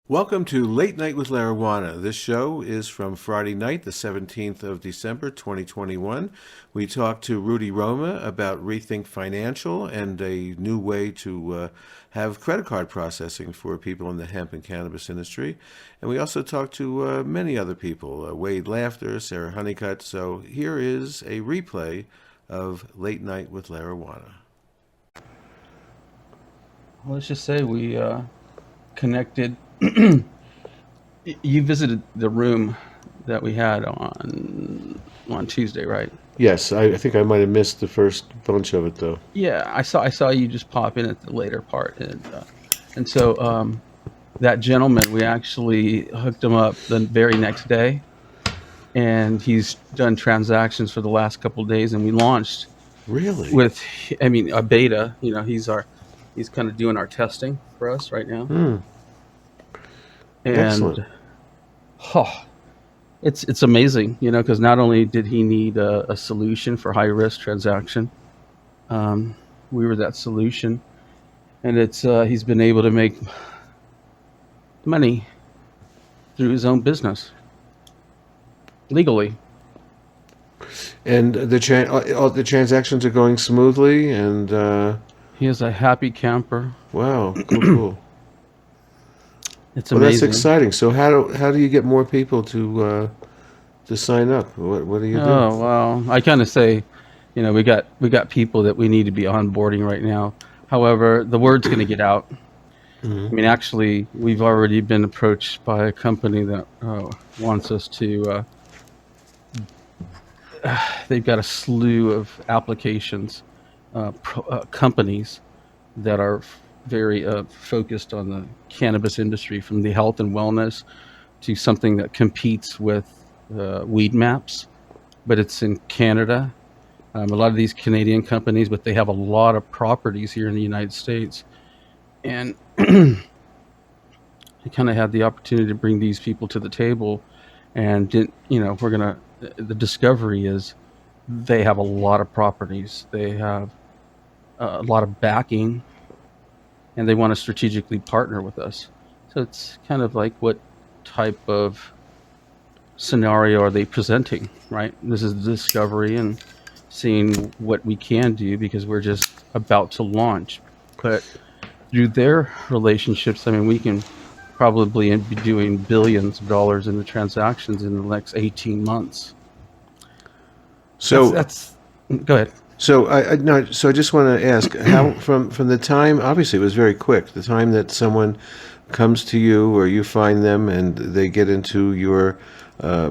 Welcome to Late Night with LARIJUANA. This show is from Friday night, the 17th of December, 2021. We talked to Rudy Roma about Rethink Financial and a new way to have credit card processing for people in the hemp and cannabis industry. And we also talked to many other people, Wade Laughter, Sarah Honeycutt. So here is a replay of Late Night with LARIJUANA. Let's just say we connected. You visited the room that we had on Tuesday, right? Yes, I think I might have missed the first bunch of it, though. Yeah, I saw you just pop in at the later part, and so that gentleman, we actually hooked him up the very next day, and he's done transactions for the last couple of days, and we launched Really? with, I mean, a beta. You know, he's kind of doing our testing for us right now, Excellent. and oh, it's amazing, you know, because not only did he need a solution for high risk transaction, um, we were that solution, and it's he's been able to make money through his own business legally. And all the transactions are going smoothly, and He is a happy camper. wow, cool. It's Well, that's amazing. exciting. So how do you get more people to sign up? What do you do? Oh well, I kind of say, you know, we got people that we need to be onboarding right now. However, the word's going to get out. I mean, actually, we've already been approached by a company that wants us to. They've got a slew of applications, companies that are very focused on the cannabis industry, from the health and wellness to something that competes with weed maps, but it's in Canada. A lot of these Canadian companies, but they have a lot of properties here in the United States. And I kind of had the opportunity to bring these people to the table, and the discovery is they have a lot of properties. They have a lot of backing, and they want to strategically partner with us. So it's kind of like, what type of scenario are they presenting, right? This is the discovery and seeing what we can do, because we're just about to launch. But through their relationships, I mean, we can probably be doing billions of dollars in the transactions in the next 18 months. That's So that's Go ahead. so I no, so I just want to ask how from the time, obviously it was very quick, the time that someone comes to you or you find them and they get into your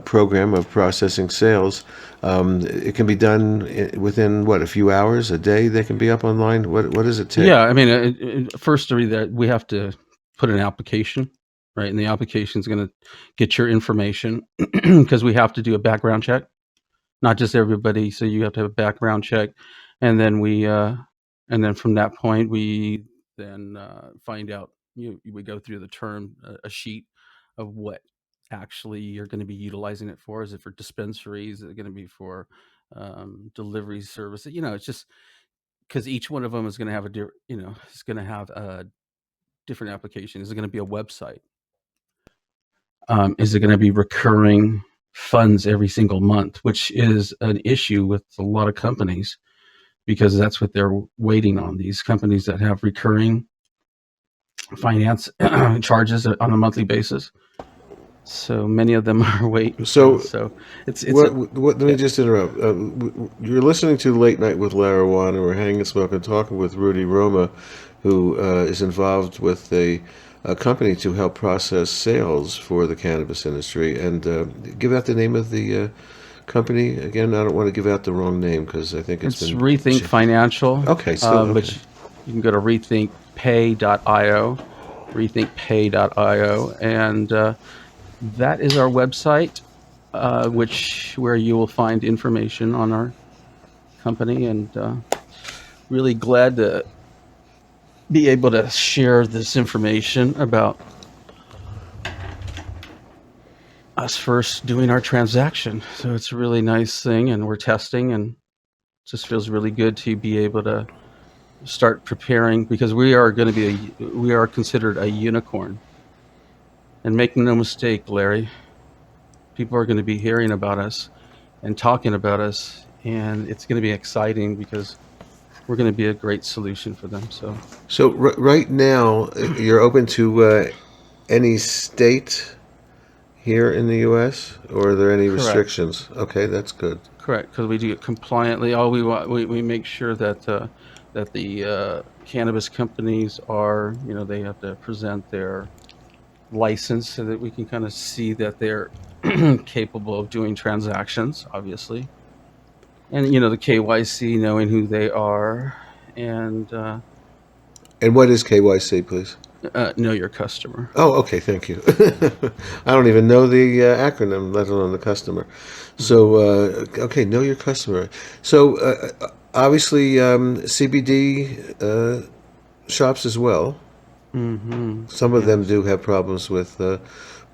program of processing sales. It can be done within what, a few hours, a day. They can be up online. What does it take? Yeah, I mean, first to read that, we have to put an application, right? And the application is going to get your information because we have to do a background check, not just everybody. So you have to have a background check, and then and then from that point, we then find out. We go through the term, a sheet of what actually you're going to be utilizing it for. Is it for dispensaries? Is it going to be for delivery service? You know, it's just because each one of them is going to have it's going to have a different application. Is it going to be a website? Is it going to be recurring funds every single month, which is an issue with a lot of companies, because that's what they're waiting on. These companies that have recurring finance charges on a monthly basis. So many of them are waiting for this. So So it's a what? Let me yeah. just interrupt. You're listening to Late Night with LARIJUANA. We're hanging and smoking, talking with Rudy Roma, who is involved with a company to help process sales for the cannabis industry. And give out the name of the company again. I don't want to give out the wrong name because I think it's It's been. Rethink Financial, Okay, still okay. which you can go to rethinkpay.io, rethinkpay.io, and that is our website, where you will find information on our company. And really glad to be able to share this information about us first doing our transaction. So it's a really nice thing, and we're testing, and it just feels really good to be able to start preparing, because we are considered a unicorn. And make no mistake, Larry, people are going to be hearing about us and talking about us, and it's going to be exciting because we're going to be a great solution for them. So right now, you're open to any state here in the U.S., or are there any Correct. restrictions? Okay, that's good. Correct, because we do it compliantly. All we want, we make sure that that the cannabis companies are, they have to present their license so that we can kind of see that they're capable of doing transactions, obviously, and the KYC, knowing who they are, and And what is KYC, please? know your customer. Oh, okay, thank you. I don't even know the acronym, let alone the customer. Mhm. So, okay, know your customer. So, obviously, CBD shops as well. Some of them Yes. do have problems with Well,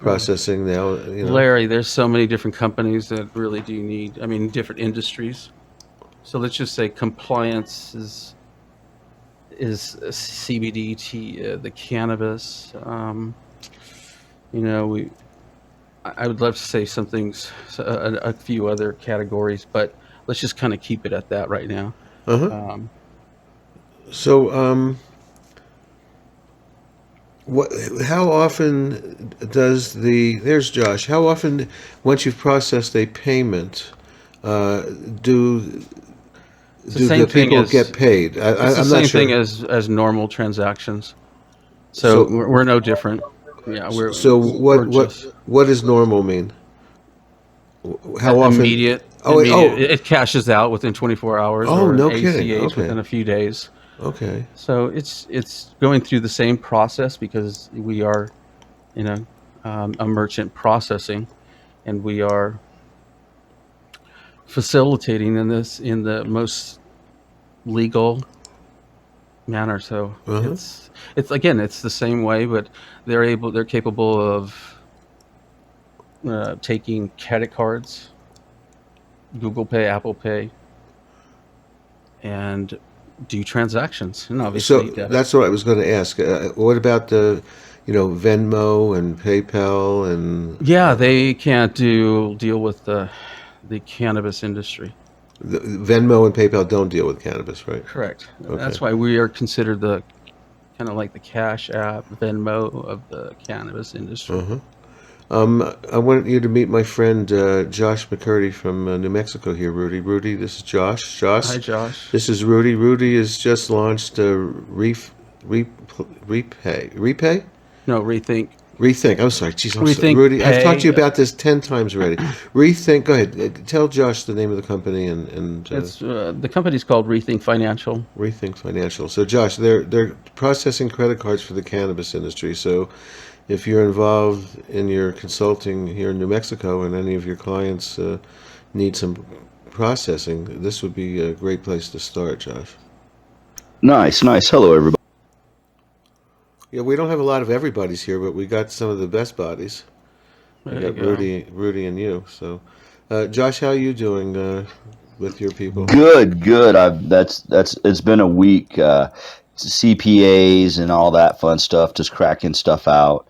processing now, Larry, there's so many different companies that really do need, I mean, different industries. So let's just say compliance is CBD, the cannabis. We I would love to say some things, a few other categories, but let's just kind of keep it at that right now. Uh-huh. Um, So, what? How often there's Josh. How often, once you've processed a payment, uh, do it's the do same the thing people get as paid? it's the I'm not same thing sure. as normal transactions. So So, we're no different. Yeah, so we're just what does normal mean? How often? immediate. Oh, wait, Immediate. oh, It cashes out within 24 hours, oh, or an no kidding. ACH Okay, within a few days. okay. So it's going through the same process because we are, you know, a merchant processing, and we are facilitating in this in the most legal manner. So Uh-huh. it's again, it's the same way, but they're capable of taking credit cards, Google Pay, Apple Pay, and do transactions, and So obviously debit. that's what I was going to ask. What about Venmo and PayPal and Yeah, they can't deal with the cannabis industry. Venmo and PayPal don't deal with cannabis, right? Correct. Okay. That's why we are considered the kind of like the Cash App, Venmo of the cannabis industry. Uh-huh. I want you to meet my friend Josh McCurdy from New Mexico here, Rudy. Rudy, this is Josh. Josh, Hi, Josh. this is Rudy. Rudy has just launched Re, Repay? No, Rethink. I'm sorry. Jeez, I'm so, rethink, Rudy, I've talked to you pay. about this 10 times already. Rethink. Go ahead. Tell Josh the name of the company and It's the company's called Rethink Financial. Rethink Financial. So, Josh, they're processing credit cards for the cannabis industry. So, if you're involved in your consulting here in New Mexico and any of your clients need some processing, this would be a great place to start, Josh. Nice, nice. Hello, everybody. Yeah, we don't have a lot of everybody's here, but we got some of the best bodies. We There you got go. Rudy, and you. So, Josh, how are you doing with your people? Good, good. I've that's it's been a week. CPAs and all that fun stuff, just cracking stuff out.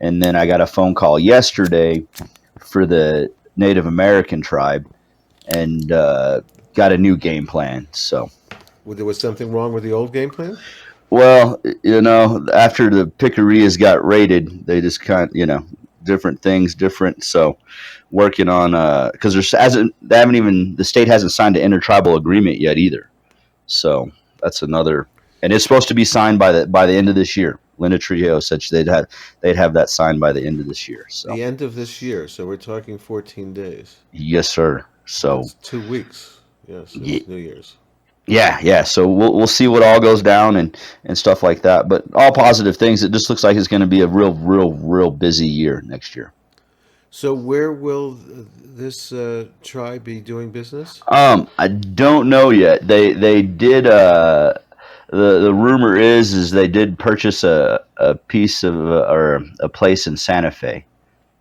And then I got a phone call yesterday for the Native American tribe, and got a new game plan. So, There was something wrong with the old game plan? well, after the pickerías got raided, they just different things, different. So, working on because there's hasn't they haven't even the state hasn't signed an intertribal agreement yet either. So that's another, and it's supposed to be signed by the end of this year. Linda Trio said they'd have that signed by the end of this year. So The end of this year, so we're talking 14 days. yes, sir. So That's 2 weeks. Yes, y- it's New Year's. yeah, yeah. So we'll see what all goes down and stuff like that. But all positive things. It just looks like it's going to be a real busy year next year. So where will this tribe be doing business? I don't know yet. They did. The rumor is they did purchase a piece of or a place in Santa Fe.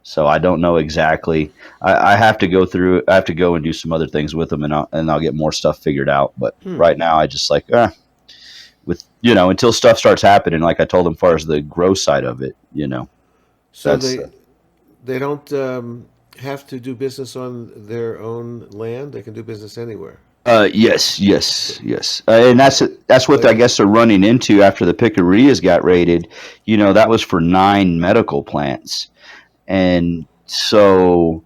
So I don't know exactly. I have to go through. I have to go and do some other things with them, and I'll get more stuff figured out. But Hmm. right now, I just like with until stuff starts happening. Like I told them, as far as the grow side of it. So That's they don't have to do business on their own land. They can do business anywhere. yes, So, yes, yes, and that's what I but guess they're running into after the Pickerias got raided. That was for 9 medical plants, and so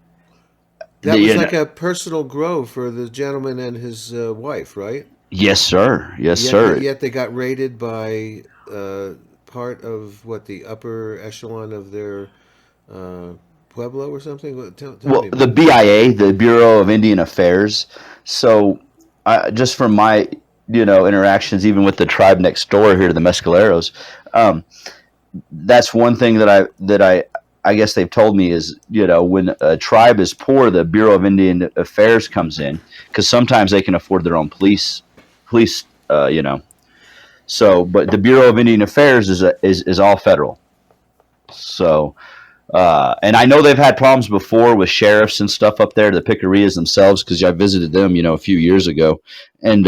that was the like a personal grow for the gentleman and his wife, right? yes, sir, yes, Yet, sir. yet they got raided by part of what the upper echelon of their uh, pueblo or something. Tell me Well, the about this. BIA, the Bureau of Indian Affairs. So, just from my interactions, even with the tribe next door here, the Mescaleros, um, that's one thing that I guess they've told me is when a tribe is poor, the Bureau of Indian Affairs comes in because sometimes they can afford their own police. So, but the Bureau of Indian Affairs is all federal. So and I know they've had problems before with sheriffs and stuff up there, the Pickerias themselves, because I visited them, a few years ago, and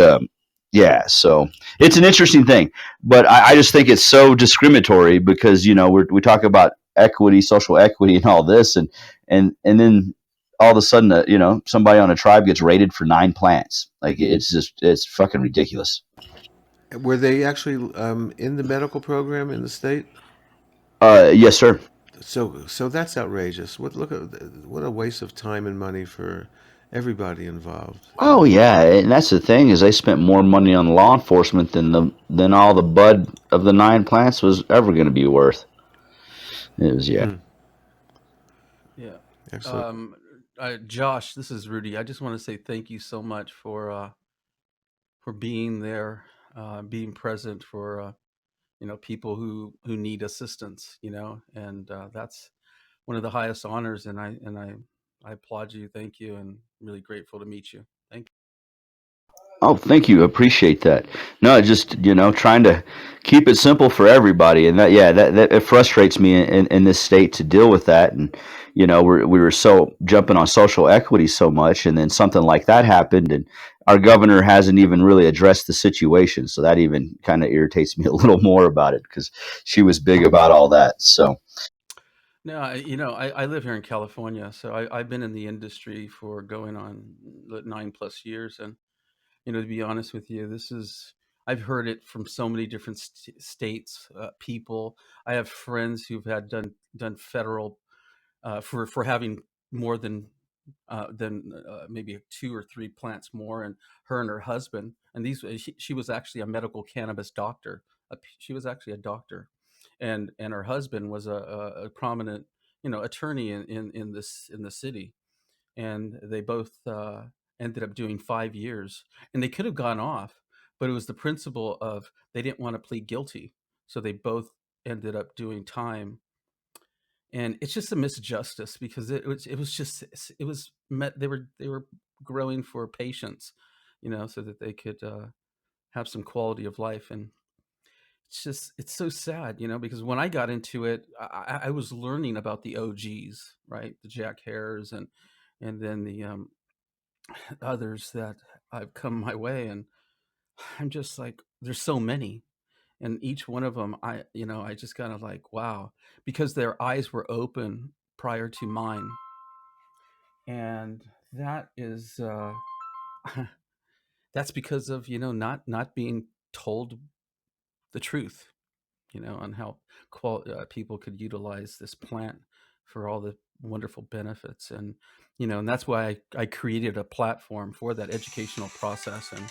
yeah, so it's an interesting thing. But I just think it's so discriminatory because we talk about equity, social equity, and all this, and then all of a sudden, somebody on a tribe gets raided for 9 plants. Like it's fucking ridiculous. Were they actually in the medical program in the state? Yes, sir. So that's outrageous. What a waste of time and money for everybody involved. Oh yeah, and that's the thing is they spent more money on law enforcement than all the bud of the 9 plants was ever going to be worth. It was yeah. Hmm. Yeah. Excellent. Um, Josh, this is Rudy. I just want to say thank you so much for being there, being present for people who need assistance. And that's one of the highest honors. And I applaud you. Thank you, and really grateful to meet you. Thank Oh, thank you. Appreciate that. No, just trying to keep it simple for everybody, and that yeah, that it frustrates me in this state to deal with that, and we were so jumping on social equity so much, and then something like that happened, and our governor hasn't even really addressed the situation, so that even kind of irritates me a little more about it because she was big about all that. So No, I live here in California, so I've been in the industry for going on 9+ years, and to be honest with you, I've heard it from so many different states, people. I have friends who've had done federal for having more than maybe 2 or 3 plants more, and her and her husband, and she was actually a medical cannabis doctor. She was actually a doctor, and her husband was a prominent attorney in the city, and they both ended up doing 5 years, and they could have gone off, but it was the principle of they didn't want to plead guilty, so they both ended up doing time. And it's just a misjustice because it was just it was met they were growing for patients, so that they could have some quality of life. And it's so sad, because when I got into it, I was learning about the OGs, right? The Jack Hares, and then the others that I've come my way, and I'm just like, there's so many, and each one of them, I just kind of like, wow, because their eyes were open prior to mine, and that is that's because of not being told the truth, on how people could utilize this plant for all the wonderful benefits. And that's why I created a platform for that educational process. And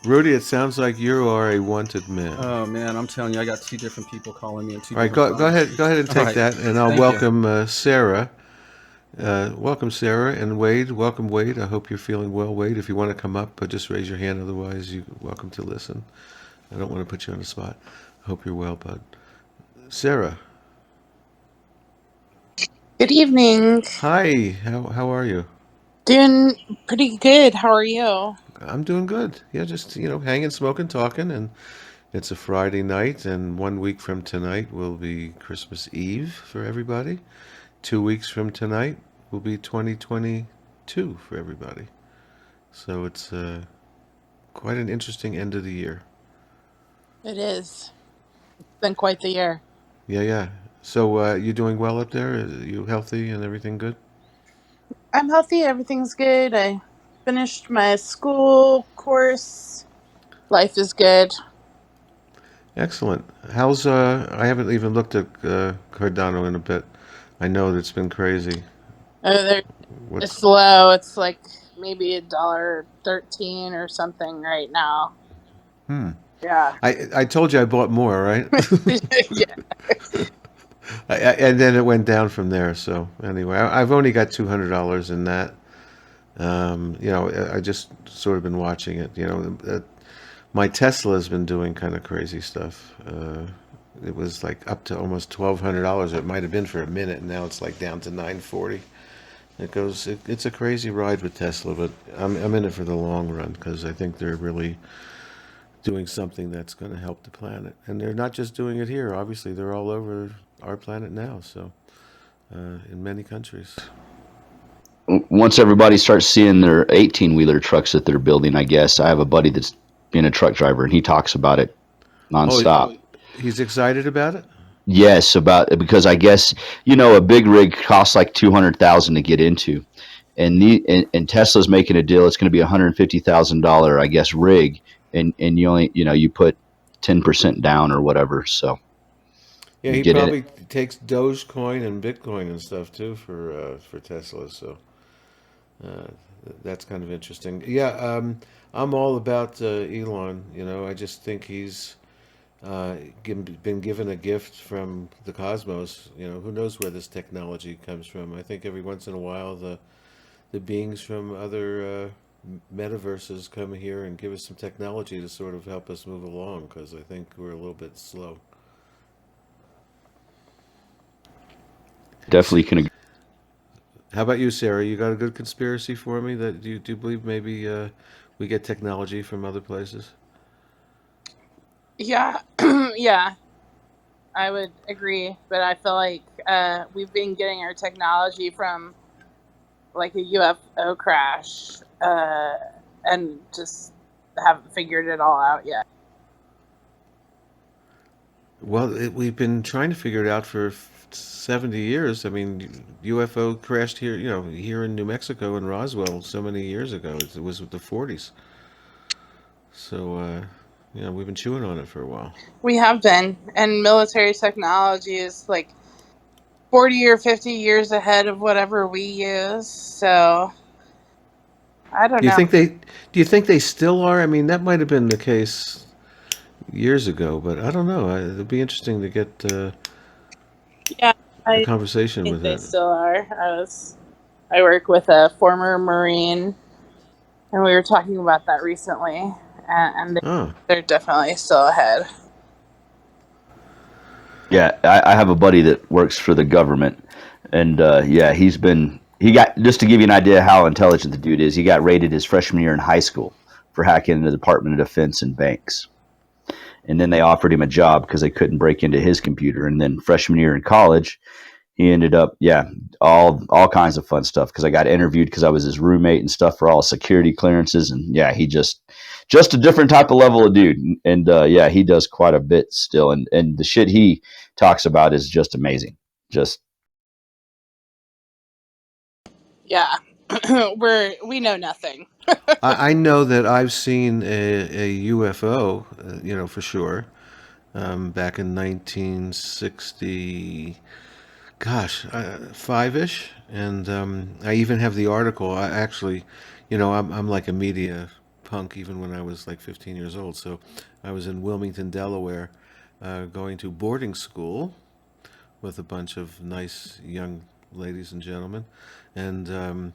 Rudy, it sounds like you are a wanted man. oh man, I'm telling you, I got two different people calling me on two All right, different go phones. ahead. Go ahead and All take right, that, and I'll thank you. welcome Sarah. Welcome, Sarah and Wade. Welcome, Wade. I hope you're feeling well, Wade. If you want to come up, just raise your hand. Otherwise, you're welcome to listen. I don't want to put you on the spot. I hope you're well, bud. Sarah, Good evening. hi. How are you? Doing pretty good. How are you? I'm doing good. Yeah, just hanging, smoking, talking, and it's a Friday night, and 1 week from tonight will be Christmas Eve for everybody. 2 weeks from tonight will be 2022 for everybody. So it's quite an interesting end of the year. It is. It's been quite the year. Yeah, yeah. So you doing well up there? Are you healthy and everything good? I'm healthy. Everything's good. I finished my school course. Life is good. Excellent. How's I haven't even looked at Cardano in a bit. I know that it's been crazy. There, What's it's low. It's like maybe $1.13 or something right now. Yeah. I told you I bought more, right? Yeah. And then it went down from there. So anyway, I've only got $200 in that. I just sort of been watching it. My Tesla has been doing kind of crazy stuff. It was like up to almost $1,200. It might have been for a minute, and now it's like down to 940. It's a crazy ride with Tesla, but I'm in it for the long run because I think they're really doing something that's going to help the planet. And they're not just doing it here. Obviously, they're all over our planet now. So in many countries. Once everybody starts seeing their 18-wheeler trucks that they're building, I guess I have a buddy that's being a truck driver, and he talks about it Oh, nonstop. he's excited about it. Yes, about because I guess a big rig costs like 200,000 to get into, and Tesla's making a deal. It's going to be $150,000, I guess, rig, and you only you put 10% down or whatever, so Yeah, you he get in it. probably takes Dogecoin and Bitcoin and stuff too for Tesla. So uh, that's kind of interesting. Yeah, I'm all about Elon. I just think he's been given a gift from the cosmos. Who knows where this technology comes from? I think every once in a while the beings from other metaverses come here and give us some technology to sort of help us move along because I think we're a little bit slow. Definitely can. How about you, Sarah? You got a good conspiracy for me that do you believe maybe we get technology from other places? Yeah. Yeah. I would agree, but I feel like we've been getting our technology from like a UFO crash, and just haven't figured it all out yet. Well, we've been trying to figure it out for 70 years. I mean, UFO crashed here, here in New Mexico in Roswell so many years ago. It was the 40s. So, we've been chewing on it for a while. We have been, and military technology is like 40 or 50 years ahead of whatever we use. So I don't Do you know. think they do you think they still are? I mean, that might have been the case years ago, but I don't know. It'd be interesting to get Yeah, a I conversation think with they it. still are. I work with a former Marine, and we were talking about that recently, and Oh, they're definitely still ahead. Yeah, I have a buddy that works for the government, and yeah, he got, just to give you an idea how intelligent the dude is. He got rated his freshman year in high school for hacking into the Department of Defense and banks, and then they offered him a job because they couldn't break into his computer. And then freshman year in college, he ended up, yeah, all kinds of fun stuff because I got interviewed because I was his roommate and stuff for all security clearances. And yeah, he just a different type of level of dude. And yeah, he does quite a bit still, and the shit he talks about is just amazing. Just Yeah, we know nothing. I know that I've seen a UFO, for sure, back in 1960. Gosh, five-ish, and I even have the article. I actually, I'm like a media punk even when I was like 15 years old. So I was in Wilmington, Delaware, going to boarding school with a bunch of nice young ladies and gentlemen, and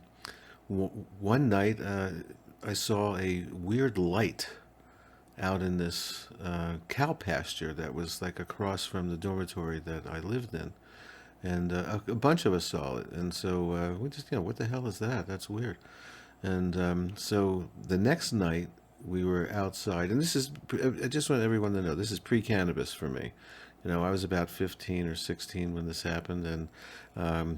one night I saw a weird light out in this cow pasture that was like across from the dormitory that I lived in, and a bunch of us saw it, and so we just, what the hell is that? That's weird. And so the next night we were outside, and this is, I just want everyone to know, this is pre-cannabis for me. I was about 15 or 16 when this happened, and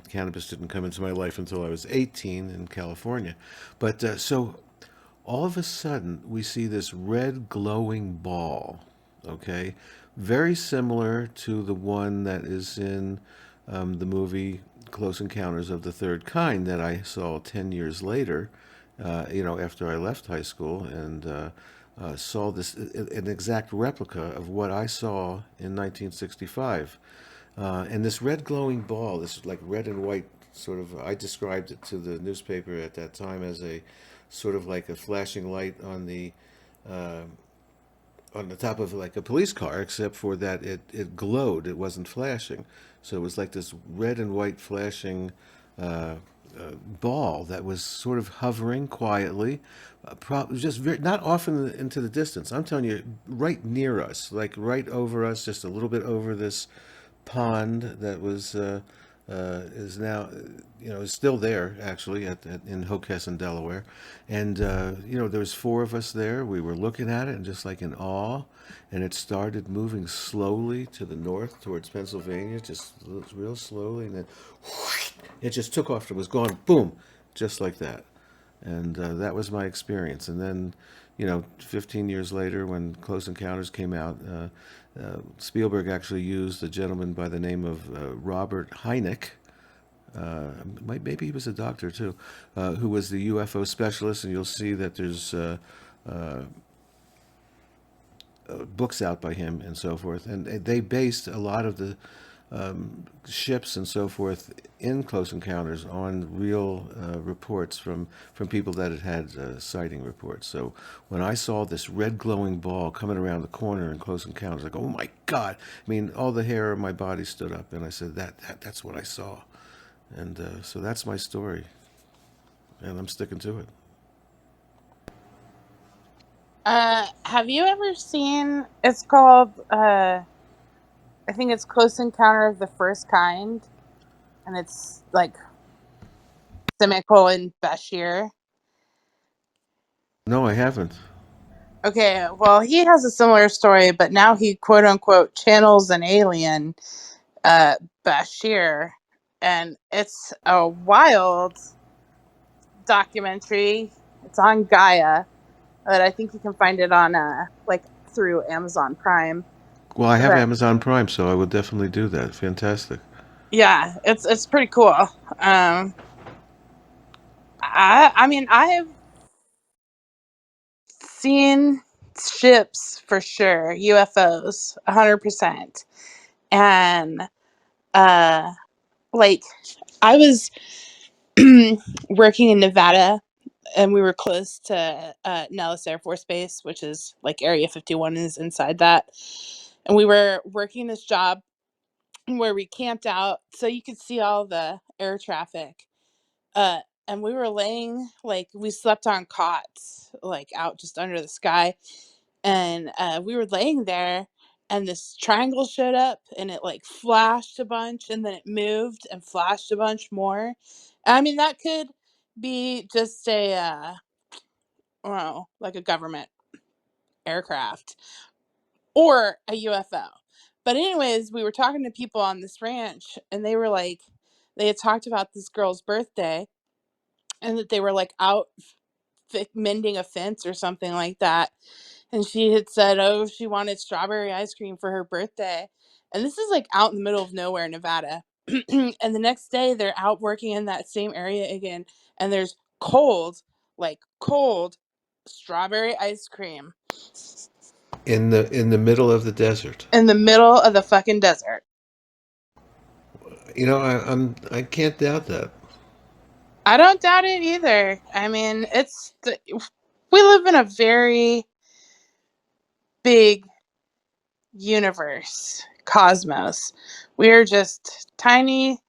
cannabis didn't come into my life until I was 18 in California. But so all of a sudden we see this red glowing ball, okay, very similar to the one that is in the movie Close Encounters of the Third Kind that I saw 10 years later, after I left high school, and saw an exact replica of what I saw in 1965. And this red glowing ball, this like red and white sort of, I described it to the newspaper at that time as a sort of like a flashing light uh, on the top of like a police car, except for that it glowed. It wasn't flashing. So it was like this red and white flashing uh, ball that was sort of hovering quietly, just not off into the distance. I'm telling you, right near us, like right over us, just a little bit over this pond that is now, is still there actually in Hockessin, Delaware, and there was four of us there. We were looking at it and just like in awe, and it started moving slowly to the north towards Pennsylvania, just real slowly, and then it just took off. It was gone, boom, just like that. And that was my experience. And then, 15 years later, when Close Encounters came out, Spielberg actually used a gentleman by the name of Robert Hynek. Maybe he was a doctor too, who was the UFO specialist. And you'll see that there's books out by him and so forth. And they based a lot of the ships and so forth in Close Encounters on real reports from people that had sighting reports. So when I saw this red glowing ball coming around the corner in Close Encounters, like, oh my God! I mean, all the hair on my body stood up, and I said, that's what I saw, and so that's my story, and I'm sticking to it. Have you ever seen? It's called. I think it's Close Encounter of the First Kind, and it's like semicolon Bashir. No, I haven't. Okay, well, he has a similar story, but now he quote unquote channels an alien, Bashir, and it's a wild documentary. It's on Gaia, but I think you can find it on like through Amazon Prime. Well, I have But Amazon Prime, so I would definitely do that. Fantastic. yeah, it's pretty cool. I mean, I have seen ships for sure, UFOs, 100%, and uh, like I was working in Nevada, and we were close to Nellis Air Force Base, which is like Area 51 is inside that, and we were working this job where we camped out so you could see all the air traffic. Uh, and we were laying, like, we slept on cots, like, out just under the sky. And we were laying there, and this triangle showed up, and it, like, flashed a bunch, and then it moved and flashed a bunch more. I mean, that could be just well, like a government aircraft or a UFO. But anyways, we were talking to people on this ranch, and they were like, they had talked about this girl's birthday, and that they were like out mending a fence or something like that. And she had said, oh, she wanted strawberry ice cream for her birthday. And this is like out in the middle of nowhere, Nevada. And the next day, they're out working in that same area again. And there's cold, like cold strawberry ice cream In the middle of the desert. in the middle of the fucking desert. I can't doubt that. I don't doubt it either. I mean, we live in a very big universe, cosmos. We are just tiny,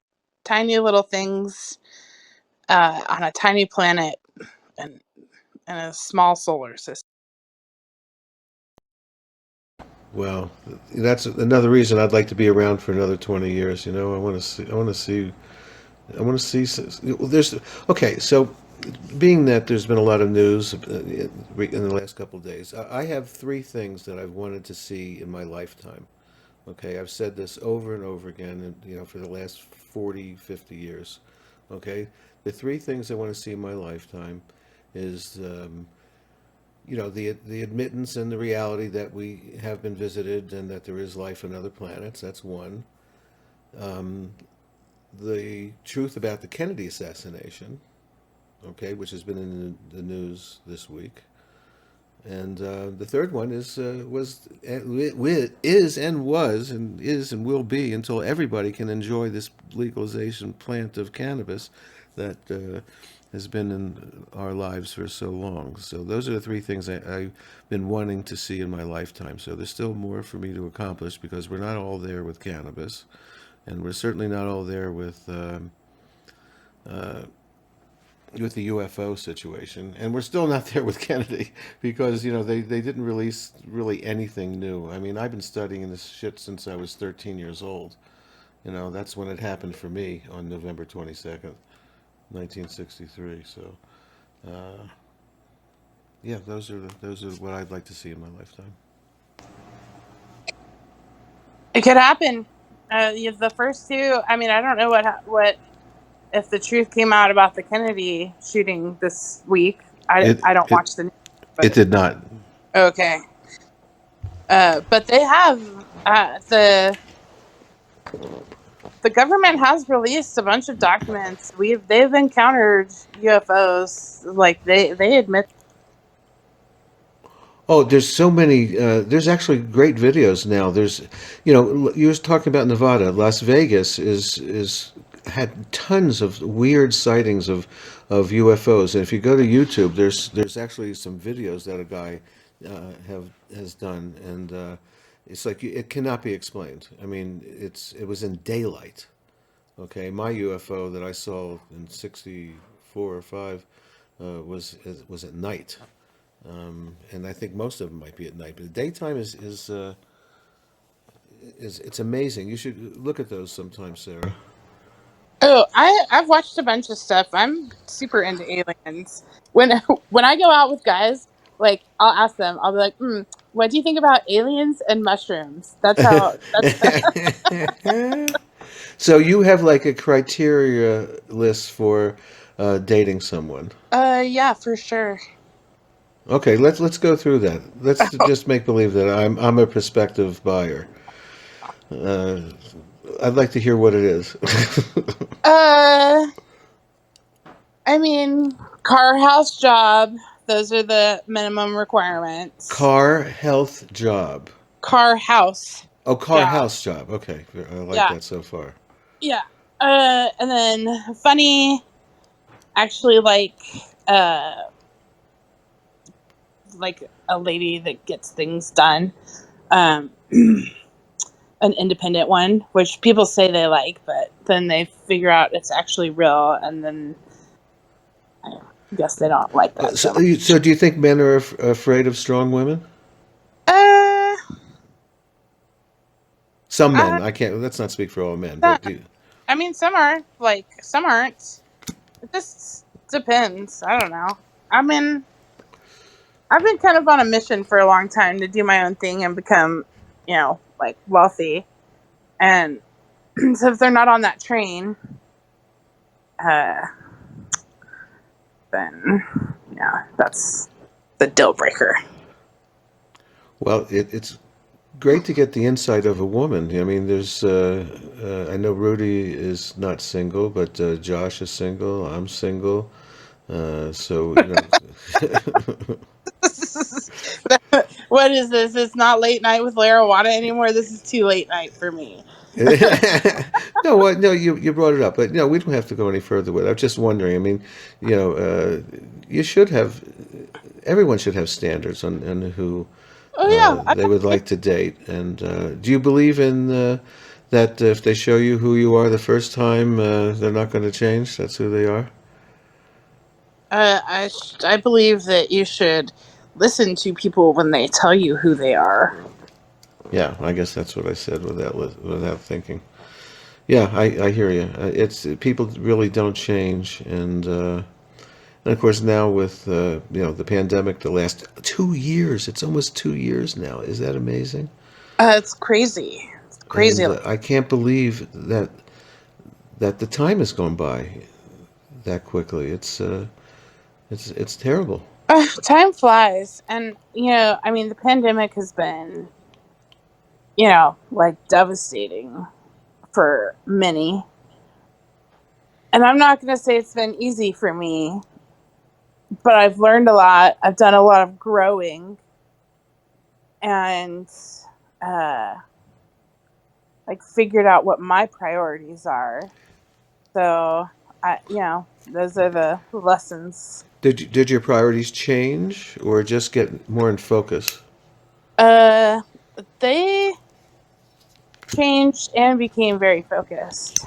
tiny little things on a tiny planet and in a small solar system. Well, that's another reason I'd like to be around for another 20 years. I want to see. I want to see. I want to see. Well, there's okay. So, being that there's been a lot of news in the last couple of days, I have three things that I've wanted to see in my lifetime. Okay, I've said this over and over again, and for the last 40, 50 years. Okay, the three things I want to see in my lifetime is the admittance and the reality that we have been visited and that there is life on other planets. That's one. The truth about the Kennedy assassination, okay, which has been in the news this week. And the third one is and will be until everybody can enjoy this legalization plant of cannabis that has been in our lives for so long. So those are the three things I've been wanting to see in my lifetime. So there's still more for me to accomplish because we're not all there with cannabis, and we're certainly not all there with the UFO situation, and we're still not there with Kennedy because they didn't release really anything new. I mean, I've been studying this shit since I was 13 years old. That's when it happened for me on November 22nd, 1963. So, yeah, those are what I'd like to see in my lifetime. It could happen. The first two. I mean, I don't know what if the truth came out about the Kennedy shooting this week. I don't watch the news. It did not. Okay. But they have the government has released a bunch of documents. They've encountered UFOs. Like they admit. Oh, there's so many. There's actually great videos now. There's, you were talking about Nevada. Las Vegas is had tons of weird sightings of UFOs. And if you go to YouTube, there's actually some videos that a guy has done, and it's like it cannot be explained. I mean, it was in daylight. Okay, my UFO that I saw in '64 or '5 was at night. And I think most of them might be at night, but the daytime is it's amazing. You should look at those sometime, Sarah. Oh, I've watched a bunch of stuff. I'm super into aliens. When I go out with guys, like I'll ask them. I'll be like, "What do you think about aliens and mushrooms?" That's how. So you have like a criteria list for dating someone. Yeah, for sure. Okay, let's go through that. Let's just make believe that I'm a prospective buyer. I'd like to hear what it is. I mean, car, house, job. Those are the minimum requirements. Car, health, job. Car, house. Oh, car, job. House, job. Okay, I like that so far. Yeah. And then funny, actually like a lady that gets things done. An independent one, which people say they like, but then they figure out it's actually real, and then I guess they don't like that. So do you think men are afraid of strong women? Some men. I can't. Let's not speak for all men. But I mean, some are. Like, some aren't. It just depends. I don't know. I mean, I've been kind of on a mission for a long time to do my own thing and become, like wealthy. And so if they're not on that train, then, that's the deal breaker. Well, it's great to get the insight of a woman. I mean, there's, I know Rudy is not single, but Josh is single. I'm single. So, What is this? It's not late night with LARIJUANA anymore. This is too late night for me. No, you brought it up, but we don't have to go any further with it. I'm just wondering. I mean, you should have, everyone should have standards on who they would like to date. And do you believe in that if they show you who you are the first time, they're not going to change? That's who they are? I believe that you should listen to people when they tell you who they are. Yeah, I guess that's what I said without thinking. Yeah, I hear you. It's people really don't change, and of course now with the pandemic, the last 2 years, it's almost 2 years now. Is that amazing? It's crazy. It's crazy. And, I can't believe that the time has gone by that quickly. It's terrible. Time flies, and I mean, the pandemic has been, like devastating for many. And I'm not going to say it's been easy for me, but I've learned a lot. I've done a lot of growing, and like figured out what my priorities are. So those are the lessons. Did your priorities change or just get more in focus? Uh, they changed and became very focused.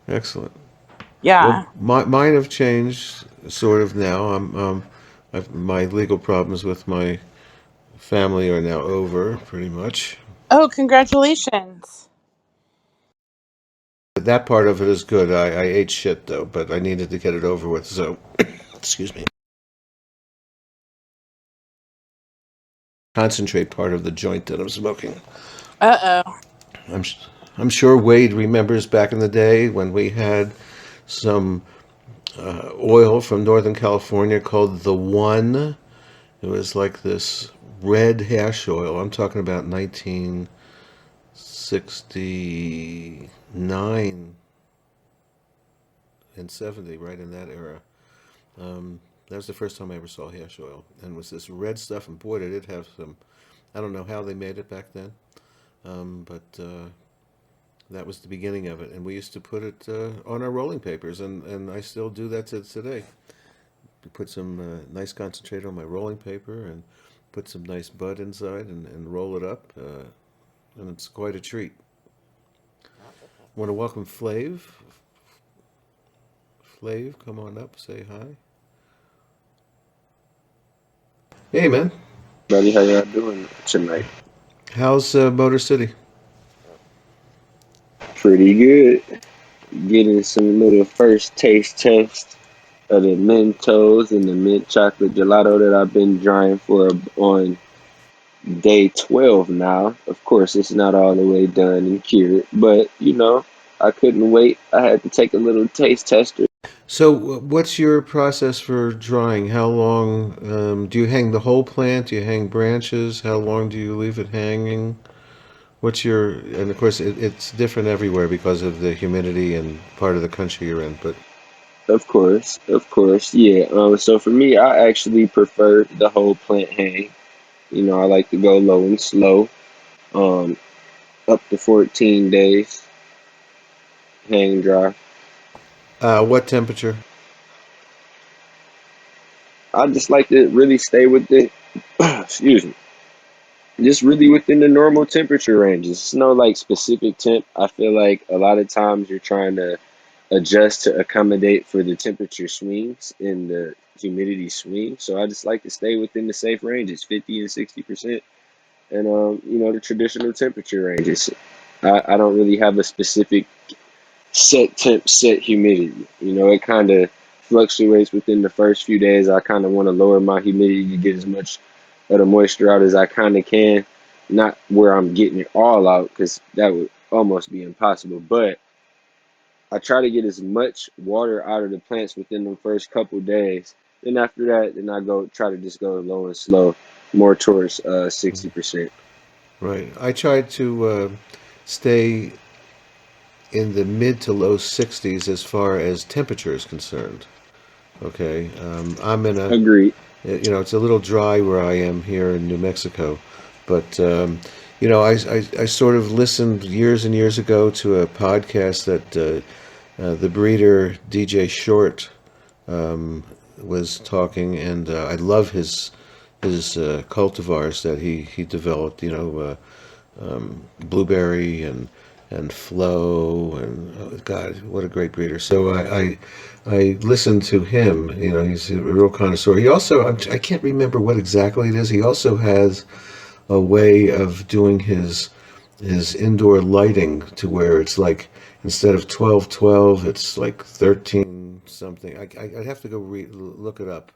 Excellent. Well, Yeah. mine have changed sort of now. My legal problems with my family are now over, pretty much. Oh, congratulations. That part of it is good. I ate shit though, but I needed to get it over with. So, excuse me. Concentrate part of the joint that I'm smoking. Uh-oh. I'm I'm sure Wade remembers back in the day when we had some oil from Northern California called the One. It was like this red hash oil. I'm talking about 1969 and 70, right in that era. That was the first time I ever saw hash oil, and it was this red stuff. And boy, did it have some. I don't know how they made it back then, but that was the beginning of it. And we used to put it on our rolling papers, and I still do that to today. Put some nice concentrate on my rolling paper and put some nice bud inside and roll it up, and it's quite a treat. I want to welcome Flav. Flav, come on up, say hi. Hey, man. Buddy, how y'all doing tonight? How's Motor City? Pretty good. Getting some little first taste test of the Mentos and the mint chocolate gelato that I've been drying for on day 12 now. Of course, it's not all the way done and cured, but I couldn't wait. I had to take a little taste tester. So, what's your process for drying? How long do you hang the whole plant? Do you hang branches? How long do you leave it hanging? And of course, it's different everywhere because of the humidity and part of the country you're in, but Of course, yeah. So for me, I actually prefer the whole plant hang. I like to go low and slow. Um, up to 14 days, hang dry. what temperature? I just like to really stay within, excuse me, just really within the normal temperature ranges. It's no like specific temp. I feel like a lot of times you're trying to adjust to accommodate for the temperature swings and the humidity swings. So I just like to stay within the safe ranges, 50 and 60%, and the traditional temperature ranges. I don't really have a specific set temp, set humidity. It kind of fluctuates within the first few days. I kind of want to lower my humidity to get as much of the moisture out as I kind of can. Not where I'm getting it all out because that would almost be impossible. But I try to get as much water out of the plants within the first couple days. Then after that, then I go try to just go low and slow, more towards 60%. Right. I try to stay in the mid to low 60s as far as temperature is concerned. Okay. I'm in a, Agreed. it's a little dry where I am here in New Mexico, but, I sort of listened years and years ago to a podcast that the breeder DJ Short was talking, and I love his cultivars that he developed. Blueberry and Flow, and oh, God, what a great breeder. So I listened to him. He's a real connoisseur. He also, I can't remember what exactly it is. He also has a way of doing his indoor lighting to where it's like instead of 12-12, it's like 13 something. I'd have to go look it up.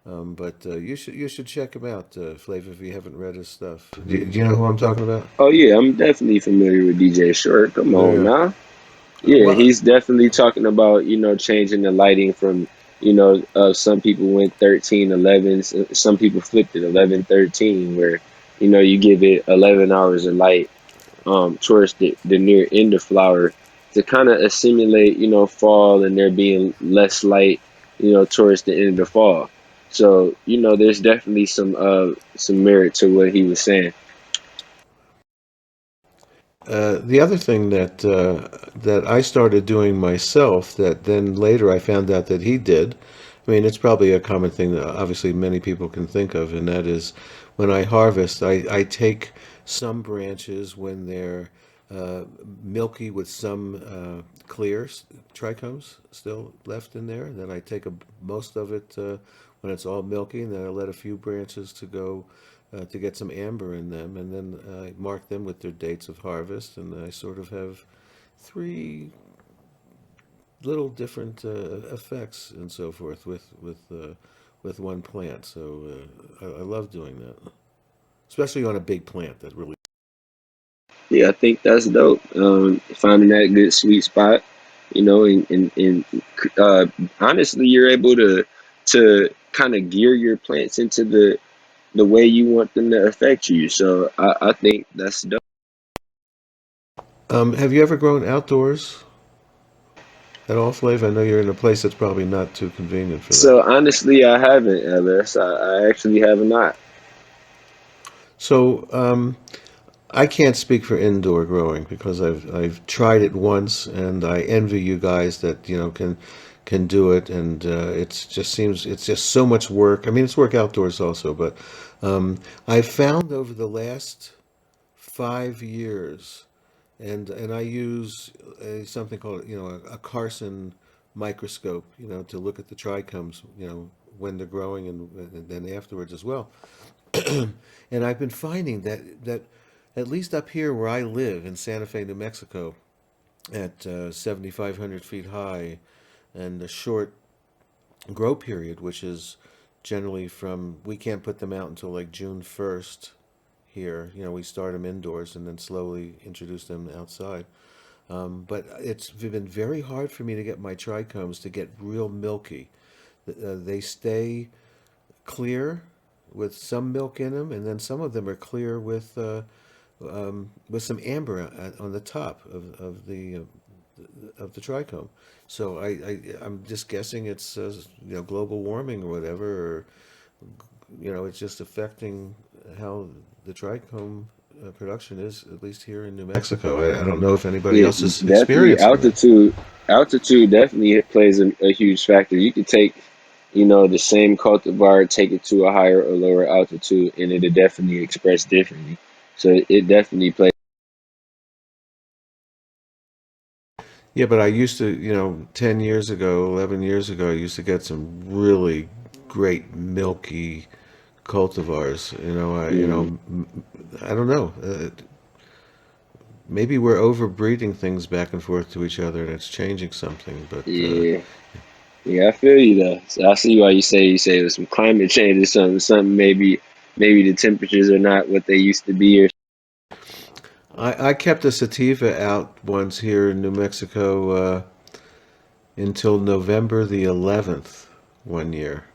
But you should check him out, Flav, if you haven't read his stuff. Do you know who I'm talking about? Oh yeah, I'm definitely familiar with DJ Short. Come on Yeah. now. Yeah, Well, he's definitely talking about, changing the lighting from Some people went 13, 11. Some people flipped it 11, 13, where you give it 11 hours of light towards the near end of flower to kind of assimilate, fall, and there being less light, towards the end of the fall. So, there's definitely some merit to what he was saying. The other thing that I started doing myself, that then later I found out that he did. I mean, it's probably a common thing that obviously many people can think of, and that is when I harvest, I take some branches when they're uh, milky with some clear trichomes still left in there. Then I take most of it when it's all milky, and then I let a few branches to get some amber in them, and then I mark them with their dates of harvest, and I sort of have three little different effects and so forth with one plant. So I love doing that, especially on a big plant that really. Yeah, I think that's dope. Finding that good sweet spot, and uh, honestly, you're able to kind of gear your plants into the way you want them to affect you. So I think that's dope. Have you ever grown outdoors at all, Flav? I know you're in a place that's probably not too convenient for that. So honestly, I haven't, Ellis. I actually have not. So I can't speak for indoor growing because I've tried it once, and I envy you guys that can do it, and it's just so much work. I mean, it's work outdoors also, but I've found over the last 5 years, and I use something called a Carson microscope, to look at the trichomes, when they're growing and then afterwards as well. And I've been finding that at least up here where I live in Santa Fe, New Mexico, at 7,500 feet high, and a short grow period, which is generally from we can't put them out until like June 1st here. We start them indoors and then slowly introduce them outside. But it's been very hard for me to get my trichomes to get real milky. They stay clear with some milk in them, and then some of them are clear with some amber on the top of the trichome. So I'm just guessing it's global warming or whatever, or it's just affecting how the trichome production is, at least here in New Mexico. I don't know if anybody Yeah, else is definitely. experiencing that. Altitude definitely plays a huge factor. You could take, the same cultivar, take it to a higher or lower altitude, and it'll definitely express differently. So it definitely plays. Yeah, but I used to, 10 years ago, 11 years ago, I used to get some really great milky cultivars. Mm, I don't know. Maybe we're overbreeding things back and forth to each other, and it's changing something. But yeah, yeah, I feel you though. So I see why you say it was some climate change or something. Something maybe the temperatures are not what they used to be. Or I kept a sativa out once here in New Mexico until November the 11th one year.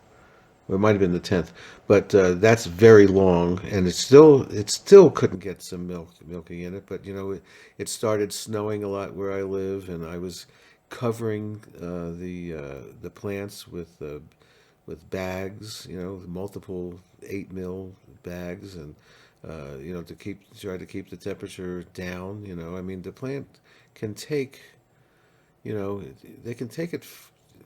Or it might have been the 10th, but that's very long, and it still couldn't get some milking in it. But it started snowing a lot where I live, and I was covering the plants with bags, multiple 8 mil bags, and to try to keep the temperature down. I mean, the plant can take, they can take it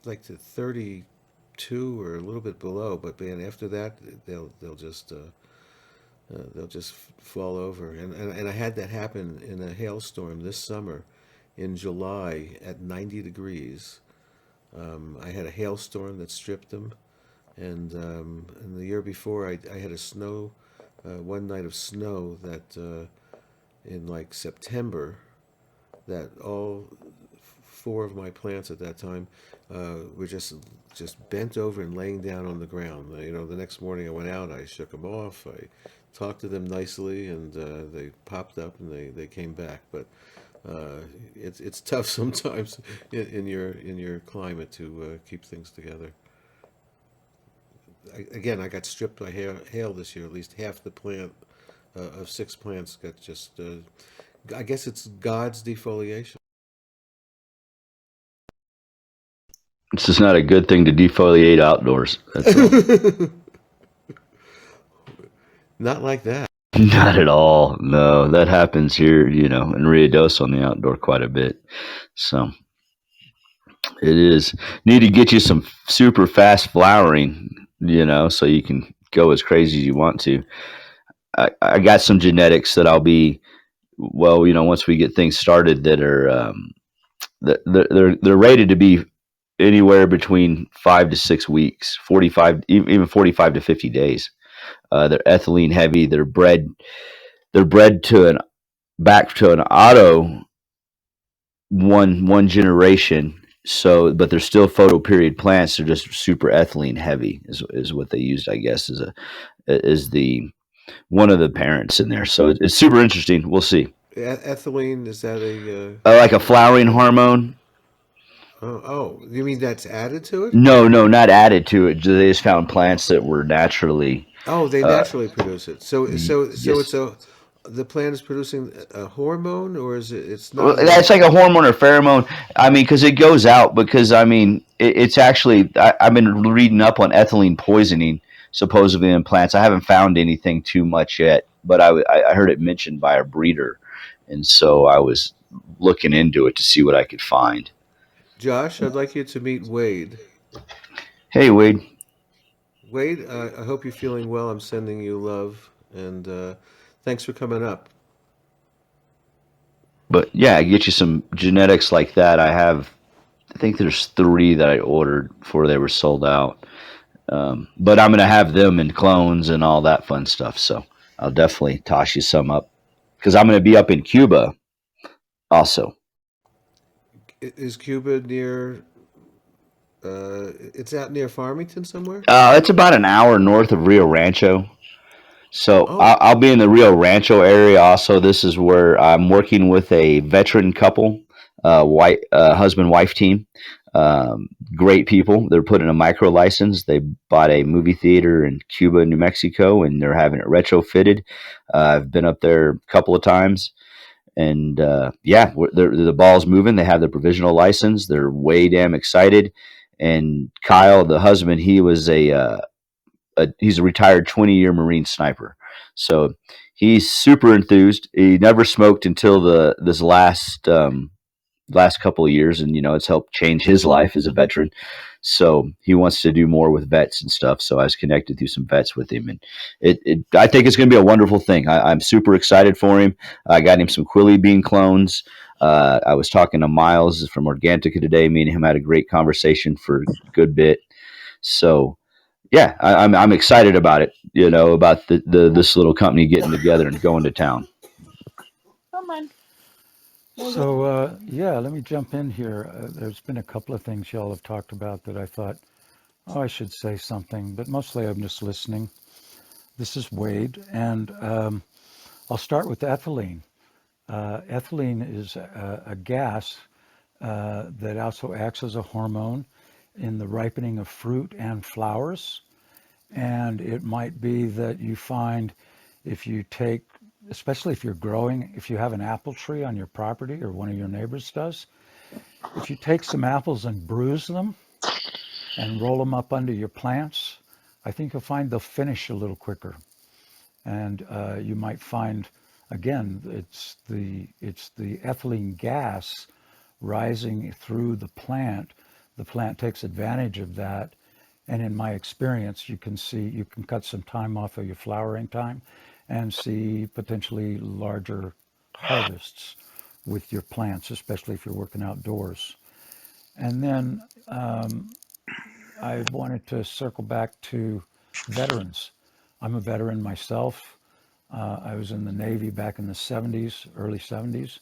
like to 32 or a little bit below, but then after that, they'll just fall over. And I had that happen in a hailstorm this summer in July at 90 degrees. I had a hailstorm that stripped them, and the year before, I had one night of snow that in like September, that all four of my plants at that time were just bent over and laying down on the ground. The next morning I went out, I shook them off, I talked to them nicely, and they popped up and they came back. But it's tough sometimes in your climate to keep things together. again, I got stripped by hail this year. At least half the plant of 6 plants got just. I guess it's God's defoliation. It's just not a good thing to defoliate outdoors. That's all. Not like that. Not at all. No, that happens here, in Rio Dos on the outdoor quite a bit. So it is. Need to get you some super fast flowering, so you can go as crazy as you want to. I got some genetics that I'll be, well, once we get things started that are, they're rated to be anywhere between 5 to 6 weeks, 45, even 45 to 50 days. They're ethylene heavy. They're bred to an back to an auto one generation. So, but they're still photo period plants. They're just super ethylene heavy is what they used, I guess, is the one of the parents in there. So it's super interesting. We'll see. Ethylene, is that a? Like a flowering hormone. Oh, you mean that's added to it? No, no, not added to it. They just found plants that were naturally. Oh, they Uh, naturally produce it. So yes. it's a. The plant is producing a hormone, or is it? It's not Well, a that's hormone. like a hormone or pheromone. I mean, because it goes out. Because I mean, it's actually. I've been reading up on ethylene poisoning supposedly in plants. I haven't found anything too much yet, but I heard it mentioned by a breeder, and so I was looking into it to see what I could find. Josh, I'd like you to meet Wade. Hey, Wade. Wade, I hope you're feeling well. I'm sending you love, and thanks for coming up. But yeah, I get you some genetics like that. I think there's three that I ordered before they were sold out. But I'm gonna have them in clones and all that fun stuff. So I'll definitely toss you some up because I'm gonna be up in Cuba also. Is Cuba near? It's out near Farmington somewhere. It's about an hour north of Rio Rancho. So Oh, I'll be in the Rio Rancho area also. This is where I'm working with a veteran couple, white husband wife team. Great people. They're putting a micro license. They bought a movie theater in Cuba, New Mexico, and they're having it retrofitted. I've been up there a couple of times, and yeah, the ball's moving. They have the provisional license. They're way damn excited. And Kyle, the husband, he's a retired 20-year Marine sniper. So he's super enthused. He never smoked until the this last couple of years, and it's helped change his life as a veteran. So he wants to do more with vets and stuff. So I was connected through some vets with him, and I think it's going to be a wonderful thing. I'm super excited for him. I got him some Quilly Bean clones. I was talking to Miles from Organica today. Me and him had a great conversation for a good bit. So yeah, I'm excited about it. About the this little company getting together and going to town. Come on. So, yeah, let me jump in here. There's been a couple of things y'all have talked about that I thought, oh, I should say something, but mostly I'm just listening. This is Wade, and I'll start with ethylene. Ethylene is a gas that also acts as a hormone in the ripening of fruit and flowers. And it might be that you find if you take, especially if you're growing, if you have an apple tree on your property or one of your neighbors does, if you take some apples and bruise them and roll them up under your plants, I think you'll find they'll finish a little quicker. And you might find, again, it's the ethylene gas rising through the plant. The plant takes advantage of that. And in my experience, you can cut some time off of your flowering time and see potentially larger harvests with your plants, especially if you're working outdoors. And then I wanted to circle back to veterans. I'm a veteran myself. I was in the Navy back in the 70s, early 70s.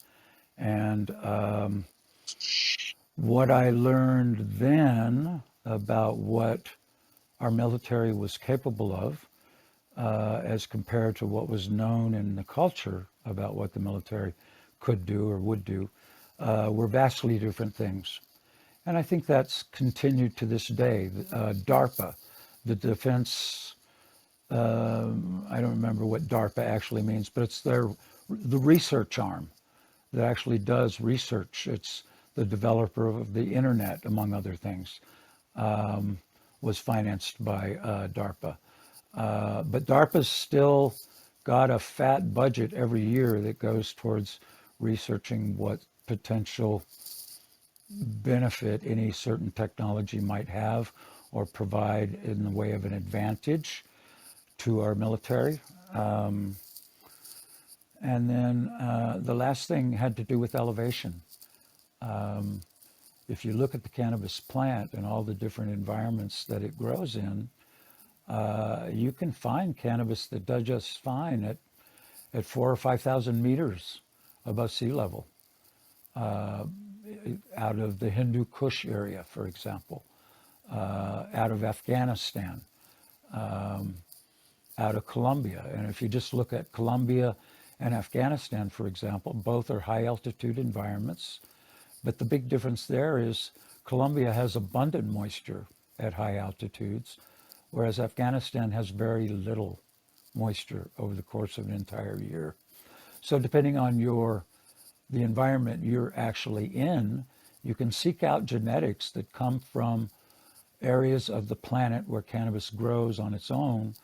And what I learned then about what our military was capable of, as compared to what was known in the culture about what the military could do or would do, were vastly different things. And I think that's continued to this day. DARPA, the defense, I don't remember what DARPA actually means, but it's the research arm that actually does research. It's the developer of the internet, among other things, was financed by DARPA. But DARPA's still got a fat budget every year that goes towards researching what potential benefit any certain technology might have or provide in the way of an advantage to our military. And then the last thing had to do with elevation. If you look at the cannabis plant and all the different environments that it grows in, you can find cannabis that does just fine at 4,000 or 5,000 meters above sea level, out of the Hindu Kush area, for example, out of Afghanistan, out of Colombia. And if you just look at Colombia and Afghanistan, for example, both are high altitude environments. But the big difference there is Colombia has abundant moisture at high altitudes, whereas Afghanistan has very little moisture over the course of an entire year. So depending on the environment you're actually in, you can seek out genetics that come from areas of the planet where cannabis grows on its own,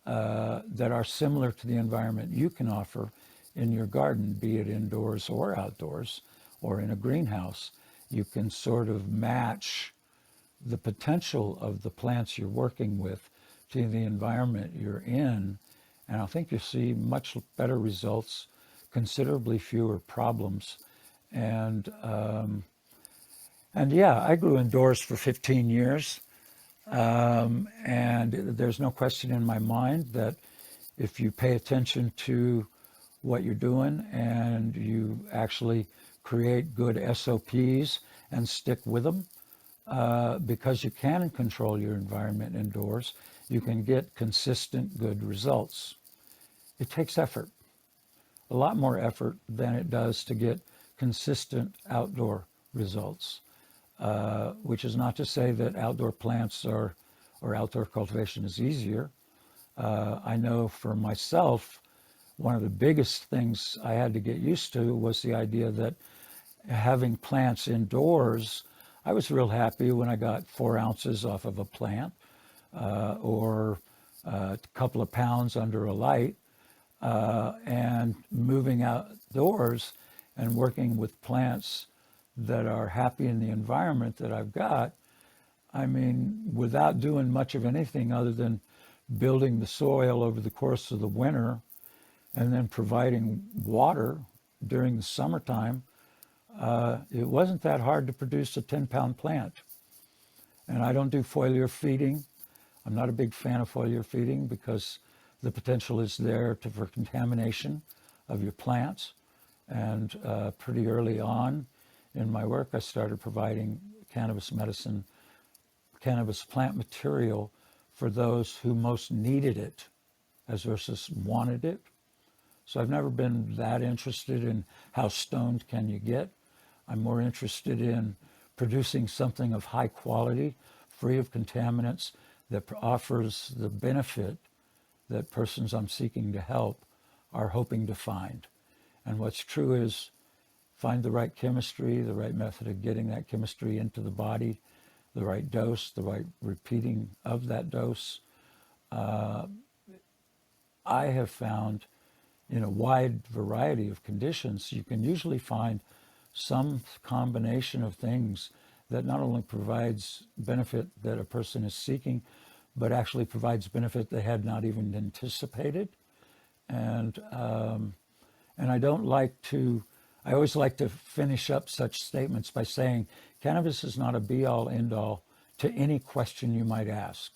that are similar to the environment you can offer in your garden, be it indoors or outdoors or in a greenhouse. You can sort of match the potential of the plants you're working with to the environment you're in, and I think you'll see much better results, considerably fewer problems. And yeah, I grew indoors for 15 years. And there's no question in my mind that if you pay attention to what you're doing and you actually create good SOPs and stick with them, because you can control your environment indoors, you can get consistent good results. It takes effort, a lot more effort than it does to get consistent outdoor results. Which is not to say that outdoor plants or outdoor cultivation is easier. I know for myself, one of the biggest things I had to get used to was the idea that having plants indoors, I was real happy when I got 4 ounces off of a plant, or a couple of pounds under a light, and moving outdoors and working with plants that are happy in the environment that I've got. I mean, without doing much of anything other than building the soil over the course of the winter and then providing water during the summertime, it wasn't that hard to produce a 10-pound plant. And I don't do foliar feeding. I'm not a big fan of foliar feeding because the potential is there for contamination of your plants. And pretty early on in my work, I started providing cannabis medicine, cannabis plant material for those who most needed it as versus wanted it. So I've never been that interested in how stoned can you get. I'm more interested in producing something of high quality, free of contaminants, that offers the benefit that persons I'm seeking to help are hoping to find. And what's true is find the right chemistry, the right method of getting that chemistry into the body, the right dose, the right repeating of that dose. I have found in a wide variety of conditions, you can usually find some combination of things that not only provides benefit that a person is seeking, but actually provides benefit they had not even anticipated. And I don't like to, I always like to finish up such statements by saying cannabis is not a be-all, end-all to any question you might ask.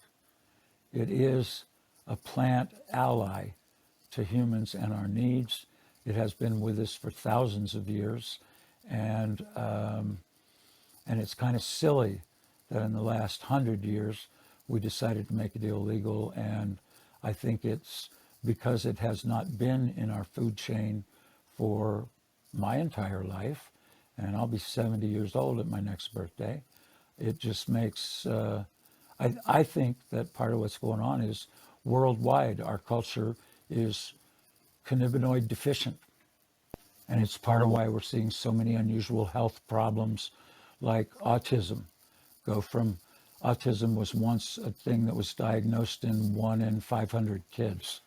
It is a plant ally to humans and our needs. It has been with us for thousands of years, and it's kind of silly that in the last 100 years we decided to make it illegal. And I think it's because it has not been in our food chain for my entire life, and I'll be 70 years old at my next birthday. It just makes, I think that part of what's going on is worldwide, our culture is cannabinoid deficient. And it's part of why we're seeing so many unusual health problems like autism. Go from autism was once a thing that was diagnosed in 1 in 500 kids.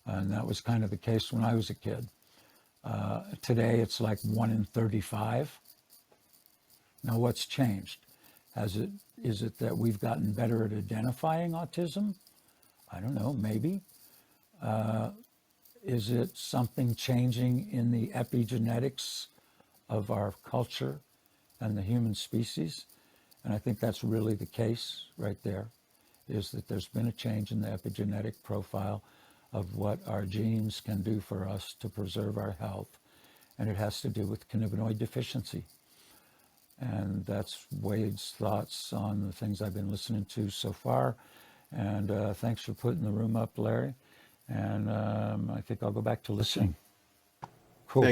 And that was kind of the case when I was a kid. Today it's like 1 in 35. Now what's changed? Is it that we've gotten better at identifying autism? I don't know, maybe. Is it something changing in the epigenetics of our culture and the human species? And I think that's really the case right there, is that there's been a change in the epigenetic profile of what our genes can do for us to preserve our health. And it has to do with cannabinoid deficiency. And that's Wade's thoughts on the things I've been listening to so far. And thanks for putting the room up, Larry. And I think I'll go back to listening. Cool.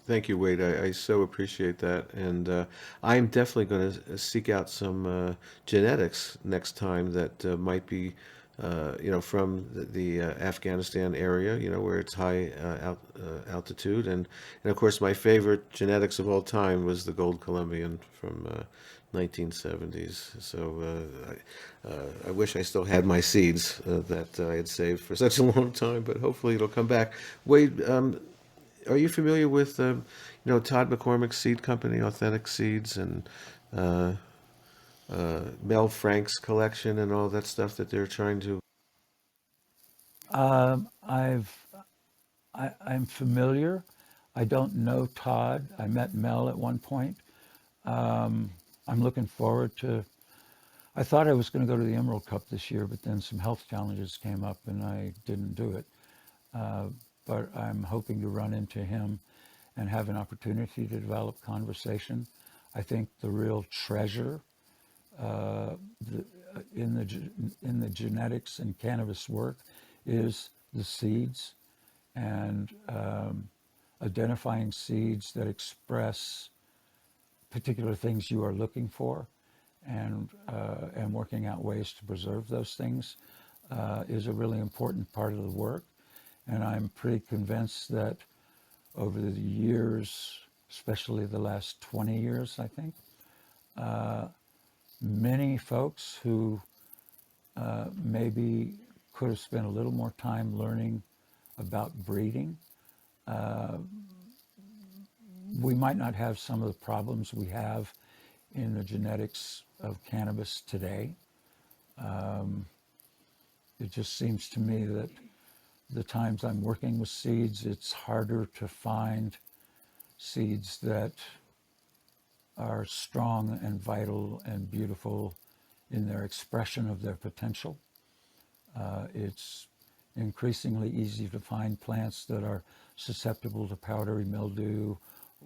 Thank you, Wade. I so appreciate that, and I'm definitely going to seek out some genetics next time that might be, from the Afghanistan area, where it's high altitude, and of course my favorite genetics of all time was the Gold Colombian from 1970s. So I wish I still had my seeds that I had saved for such a long time, but hopefully it'll come back. Wade, are you familiar with, Todd McCormick's seed company, Authentic Seeds, and uh, Mel Frank's collection and all that stuff that they're trying to? Um, I've I'm familiar. I don't know Todd. I met Mel at one point. Um, I'm looking forward to. I thought I was going to go to the Emerald Cup this year, but then some health challenges came up and I didn't do it. Uh, but I'm hoping to run into him and have an opportunity to develop conversation. I think the real treasure uh, the, in the genetics and cannabis work is the seeds and identifying seeds that express particular things you are looking for, and working out ways to preserve those things is a really important part of the work. And I'm pretty convinced that over the years, especially the last 20 years, I think, many folks who maybe could have spent a little more time learning about breeding, we might not have some of the problems we have in the genetics of cannabis today. It just seems to me that the times I'm working with seeds, it's harder to find seeds that are strong and vital and beautiful in their expression of their potential. It's increasingly easy to find plants that are susceptible to powdery mildew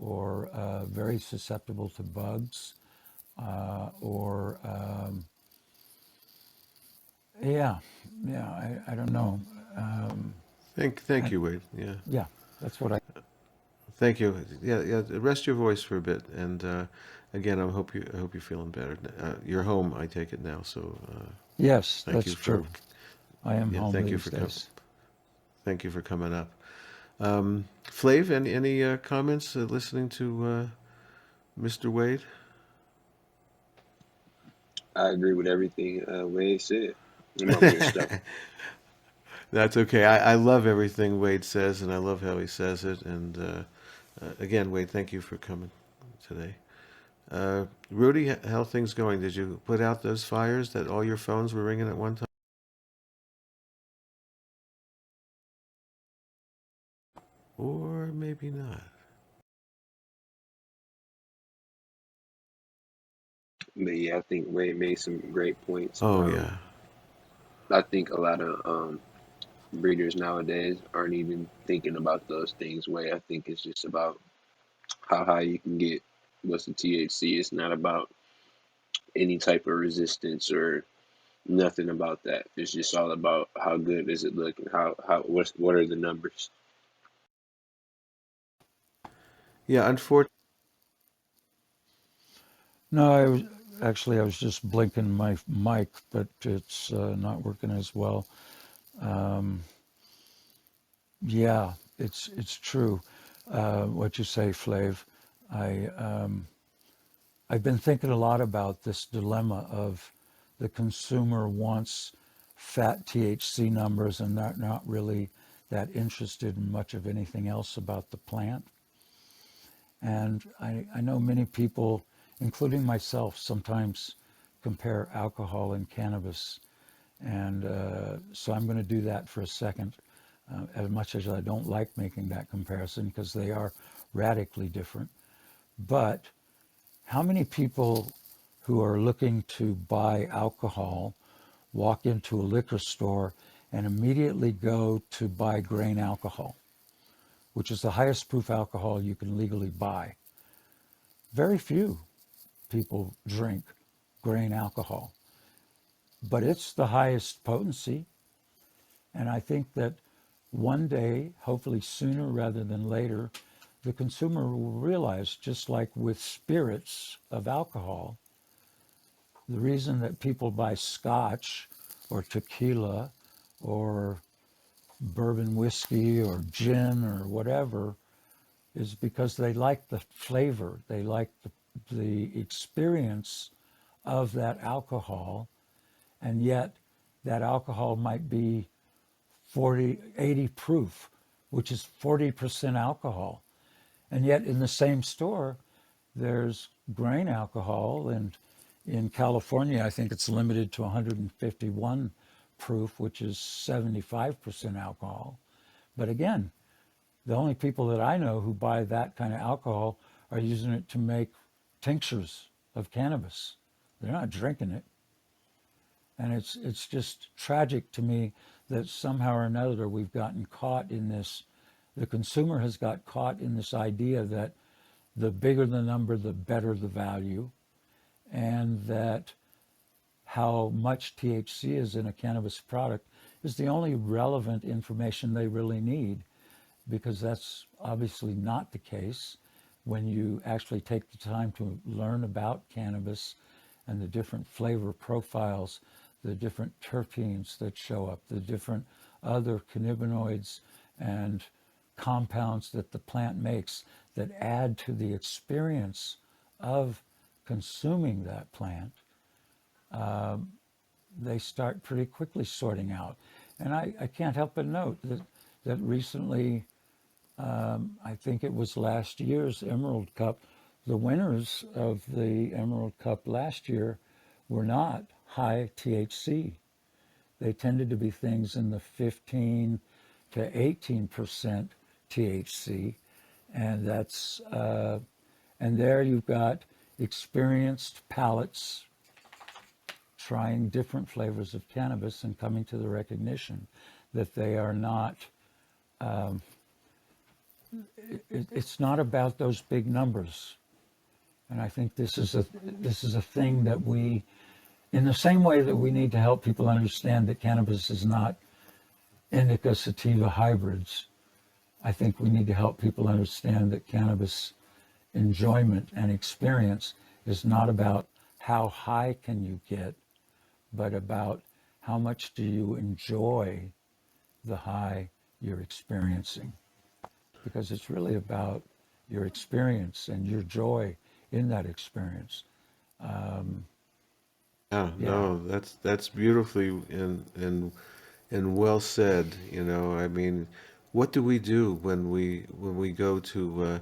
or very susceptible to bugs or yeah, I don't know. Thank you, Wade. Yeah, Yeah, that's what I. thank you. Yeah. Rest your voice for a bit, and again, I hope you're feeling better. You're home, I take it now. So Yes, thank that's you true. for I am yeah, home thank you these for days. thank you for coming up. Flav, any comments listening to Mr. Wade? I agree with everything Wade said. I'm over here stuck. That's okay. I love everything Wade says, and I love how he says it. And again, Wade, thank you for coming today. Rudy, how things going? Did you put out those fires that all your phones were ringing at one time? Or maybe not. But yeah, I think Wade made some great points. Oh, yeah. I think a lot of breeders nowadays aren't even thinking about those things. Way I think it's just about how high you can get. What's the THC? It's not about any type of resistance or nothing about that. It's just all about how good does it look and how what are the numbers. Yeah, unfortunately. No, Actually, I was just blinking my mic, but it's not working as well. Um, yeah, it's true what you say, Flav. I I've been thinking a lot about this dilemma of the consumer wants fat THC numbers and not really that interested in much of anything else about the plant. And I know many people, including myself, sometimes compare alcohol and cannabis. And so I'm going to do that for a second, as much as I don't like making that comparison because they are radically different. But how many people who are looking to buy alcohol walk into a liquor store and immediately go to buy grain alcohol, which is the highest proof alcohol you can legally buy? Very few people drink grain alcohol, but it's the highest potency. And I think that one day, hopefully sooner rather than later, the consumer will realize, just like with spirits of alcohol, the reason that people buy scotch or tequila or bourbon whiskey or gin or whatever is because they like the flavor, they like the experience of that alcohol, and yet that alcohol might be 80 proof, which is 40% alcohol. And yet in the same store, there's grain alcohol, and in California, I think it's limited to 151 proof, which is 75% alcohol. But again, the only people that I know who buy that kind of alcohol are using it to make tinctures of cannabis. They're not drinking it. And it's just tragic to me that somehow or another we've gotten caught in this. The consumer has got caught in this idea that the bigger the number, the better the value, and that how much THC is in a cannabis product is the only relevant information they really need, because that's obviously not the case when you actually take the time to learn about cannabis and the different flavor profiles, the different terpenes that show up, the different other cannabinoids and compounds that the plant makes that add to the experience of consuming that plant. They start pretty quickly sorting out. And I can't help but note that recently, I think it was last year's Emerald Cup, the winners of the Emerald Cup last year were not high THC. They tended to be things in the 15 to 18% THC. And and there you've got experienced palates trying different flavors of cannabis and coming to the recognition that they are not, it's not about those big numbers. And I think this is a thing that we, in the same way that we need to help people understand that cannabis is not indica sativa hybrids, I think we need to help people understand that cannabis enjoyment and experience is not about how high can you get, but about how much do you enjoy the high you're experiencing. Because it's really about your experience and your joy in that experience. Yeah, Yeah, no, that's beautifully and well said. I mean, what do we do when we go to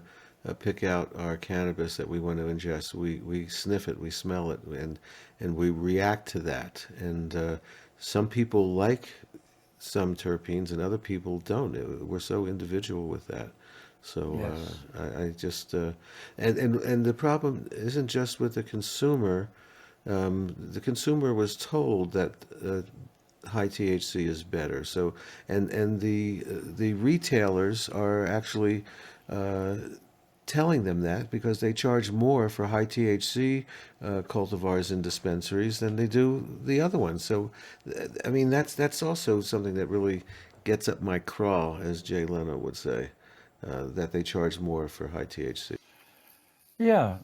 pick out our cannabis that we want to ingest? We sniff it, we smell it, and we react to that. And some people like some terpenes, and other people don't. We're so individual with that. So yes, I just and the problem isn't just with the consumer. The consumer was told that high THC is better. So and the retailers are actually telling them that because they charge more for high THC cultivars in dispensaries than they do the other ones. So I mean that's also something that really gets up my craw, as Jay Leno would say, that they charge more for high THC. yeah,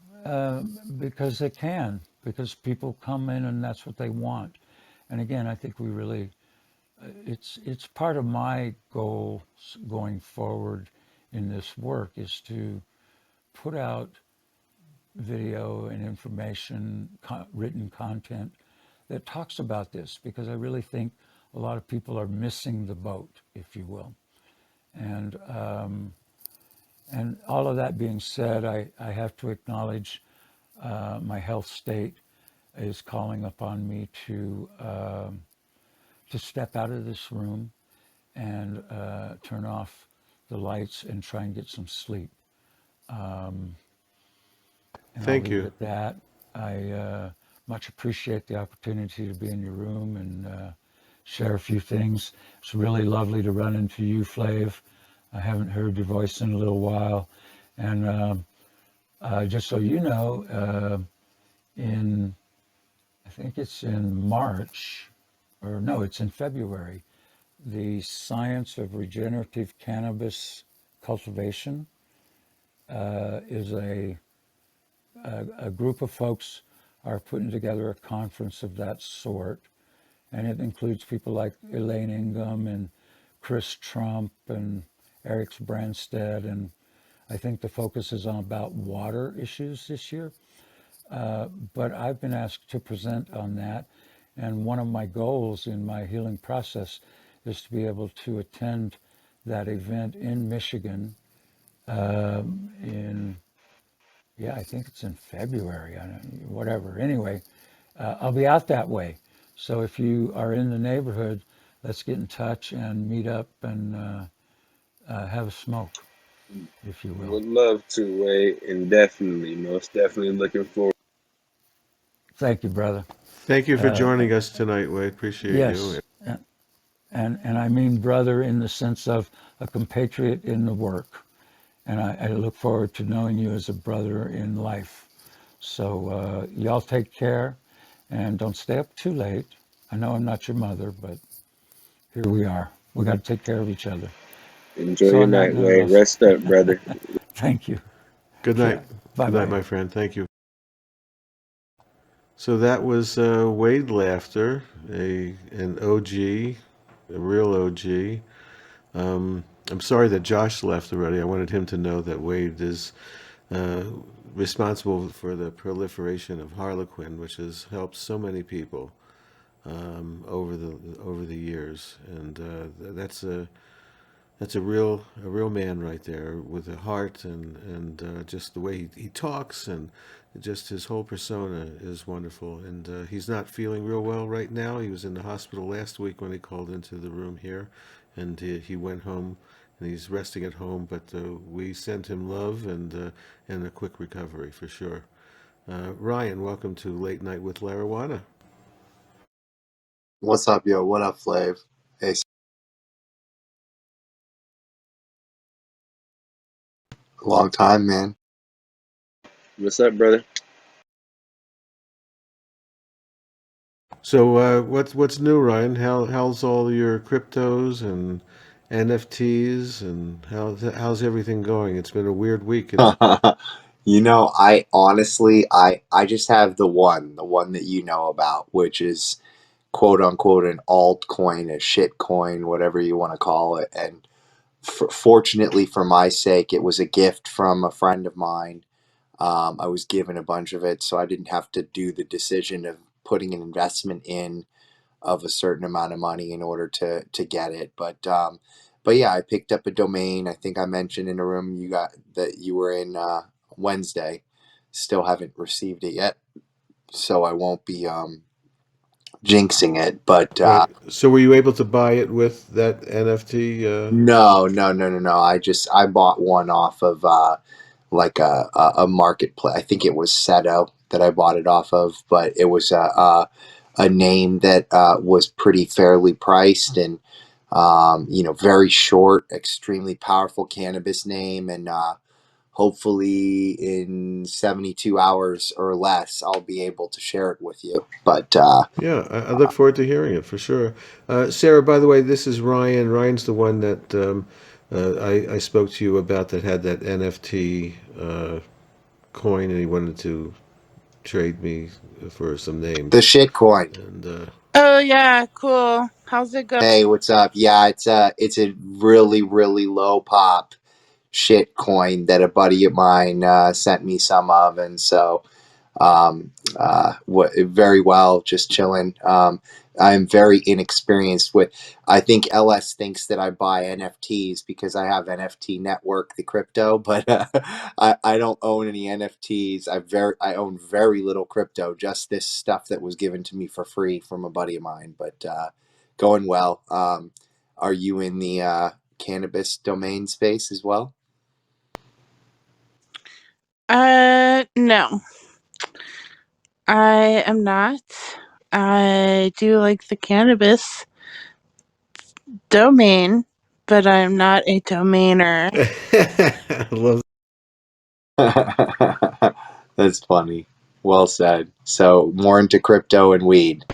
because they can. because people come in and that's what they want. And again, I think we really, it's part of my goal going forward in this work is to put out video and information, written content that talks about this, because I really think a lot of people are missing the boat, if you will. And all of that being said, I have to acknowledge my health state is calling upon me to step out of this room and turn off the lights and try and get some sleep. And I'll Thank leave it you. at that. I much appreciate the opportunity to be in your room and share a few things. It's really lovely to run into you, Flav. I haven't heard your voice in a little while. And just so you know, in, I think it's in March, or no, it's in February, the Science of Regenerative Cannabis Cultivation is a group of folks are putting together a conference of that sort, and it includes people like Elaine Ingham and Chris Trump and Eric Branstad, and I think the focus is on about water issues this year. But I've been asked to present on that, and one of my goals in my healing process is to be able to attend that event in Michigan in, yeah, I think it's in February, I don't, whatever. Anyway, I'll be out that way. So if you are in the neighborhood, let's get in touch and meet up and have a smoke, if you will. Would love to, Wade, and definitely, most definitely looking forward. Thank you, brother. Thank you for joining us tonight, Wade. Appreciate you. Yes, and I mean brother in the sense of a compatriot in the work. And I look forward to knowing you as a brother in life. So y'all take care and don't stay up too late. I know I'm not your mother, but here we are. We got to take care of each other. Enjoy So your on that night, note, Wade. Rest up, brother. thank you. Good Yeah. night. Bye Good night, bye. my friend. Thank you. So that was Wade Laughter, an OG, a real OG. I'm sorry that Josh left already. I wanted him to know that Wade is uh, responsible for the proliferation of Harlequin, which has helped so many people over the years, and that's a real man right there with a heart and just the way he talks and just his whole persona is wonderful. And he's not feeling real well right now. He was in the hospital last week when he called into the room here, and he went home and he's resting at home. But we send him love and a quick recovery for sure. Ryan, welcome to Late Night with LARIJUANA. What's up, yo? What up, Flav? Hey, long time, man. What's up, brother? So what's new, Ryan? How's all your cryptos and NFTs and how's everything going? It's been a weird week. I honestly, I just have the one that you know about, which is quote unquote an altcoin, a shit coin, whatever you want to call it. And fortunately for my sake, it was a gift from a friend of mine. I was given a bunch of it, so I didn't have to do the decision of putting an investment in of a certain amount of money in order to get it. But yeah, I picked up a domain. I think I mentioned in a room you got that you were in Wednesday. Still haven't received it yet, so I won't be jinxing it. But Right. So were you able to buy it with that NFT? no, no, no, no, no. I bought one off of like a marketplace. I think it was Seto that I bought it off of, but it was a name that was pretty fairly priced and very short, extremely powerful cannabis name, and hopefully in 72 hours or less, I'll be able to share it with you. But Yeah, I look forward to hearing it for sure. Sarah, by the way, this is Ryan. Ryan's the one that I spoke to you about that had that NFT coin and he wanted to trade me for some names. The shit coin. And Oh yeah, cool. How's it going? Hey, what's up? Yeah, it's a really really low pop shit coin that a buddy of mine sent me some of, and so very well, just chilling. I'm very inexperienced with. I think LS thinks that I buy NFTs because I have NFT Network, the crypto, but I don't own any NFTs. I own very little crypto, just this stuff that was given to me for free from a buddy of mine. But going well. Are you in the cannabis domain space as well? No, I am not. I do like the cannabis domain, but I'm not a domainer. I love. That's funny. Well said. So more into crypto and weed.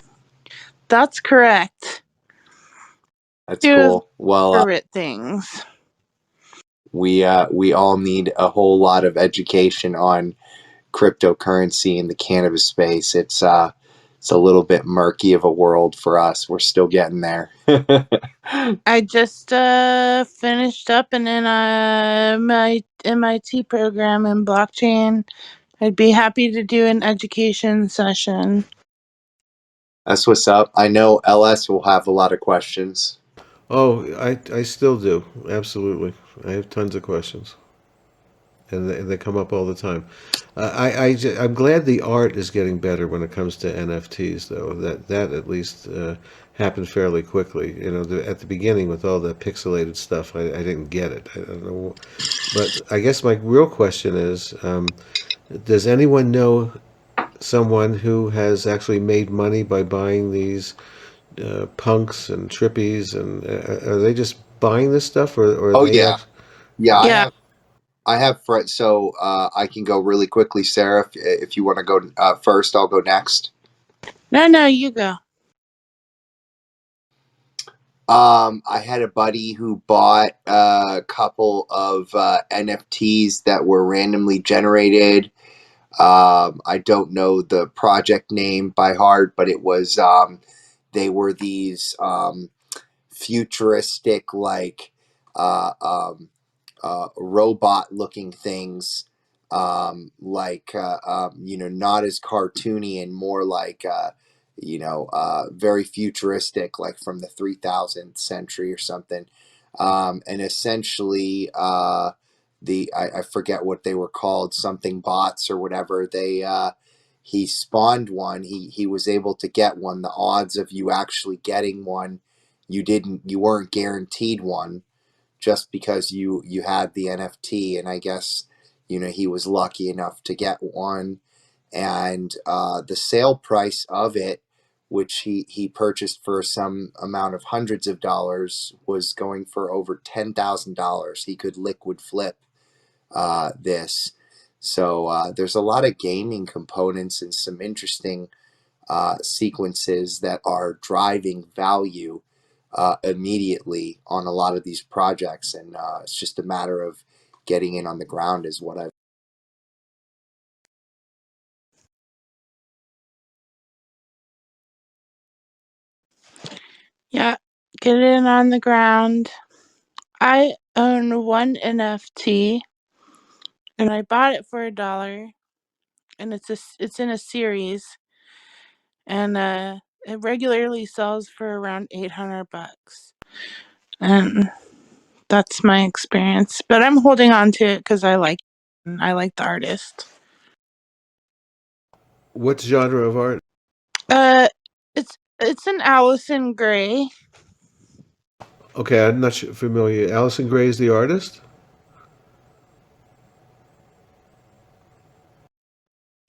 That's correct. That's Two of cool. Well, my favorite things. we all need a whole lot of education on cryptocurrency in the cannabis space. It's a little bit murky of a world for us. We're still getting there. I just finished up an my MIT program in blockchain. I'd be happy to do an education session. That's what's up. I know LS will have a lot of questions. Oh, I still do. Absolutely. I have tons of questions. And they come up all the time. I'm glad the art is getting better when it comes to NFTs, though. That at least happened fairly quickly. You know, at the beginning with all the pixelated stuff, I didn't get it. I don't know. But I guess my real question is, does anyone know someone who has actually made money by buying these punks and trippies? And are they just buying this stuff, or are Oh they yeah, actually? yeah. Yeah. I have friends, so I can go really quickly, Sarah. If you want to go first, I'll go next. No, you go. I had a buddy who bought a couple of NFTs that were randomly generated. I don't know the project name by heart, but it was they were these futuristic, like uh, um, robot looking things, not as cartoony and more like very futuristic, like from the 3000th century or something. And essentially I forget what they were called, something bots or whatever. He spawned one. He was able to get one. The odds of you actually getting one, you weren't guaranteed one just because you had the NFT. And I guess he was lucky enough to get one. And the sale price of it, which he purchased for some amount of hundreds of dollars, was going for over $10,000. He could liquid flip this. So there's a lot of gaming components and some interesting sequences that are driving value immediately on a lot of these projects, and it's just a matter of getting in on the ground is what I've. Yeah, get in on the ground. I own one NFT, and I bought it for $1, and it's in a series, and it regularly sells for around $800, and that's my experience. But I'm holding on to it because I like the artist. What genre of art? Uh, it's an Allison Gray. Okay, I'm not familiar. Allison Gray is the artist?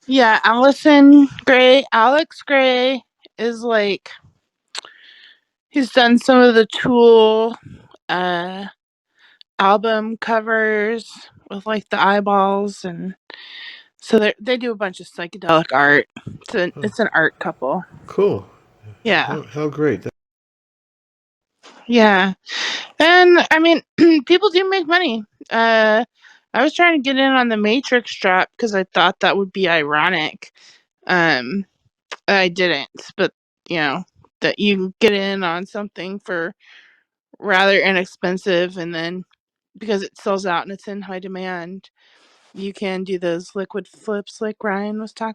Yeah, Alex Gray is like, he's done some of the Tool uh album covers with like the eyeballs, and so they do a bunch of psychedelic art. It's an art couple. Cool. Yeah. How great. Yeah. And I mean, people do make money. I was trying to get in on the Matrix trap because I thought that would be ironic. I didn't, but that you can get in on something for rather inexpensive, and then because it sells out and it's in high demand, you can do those liquid flips like Ryan was talking.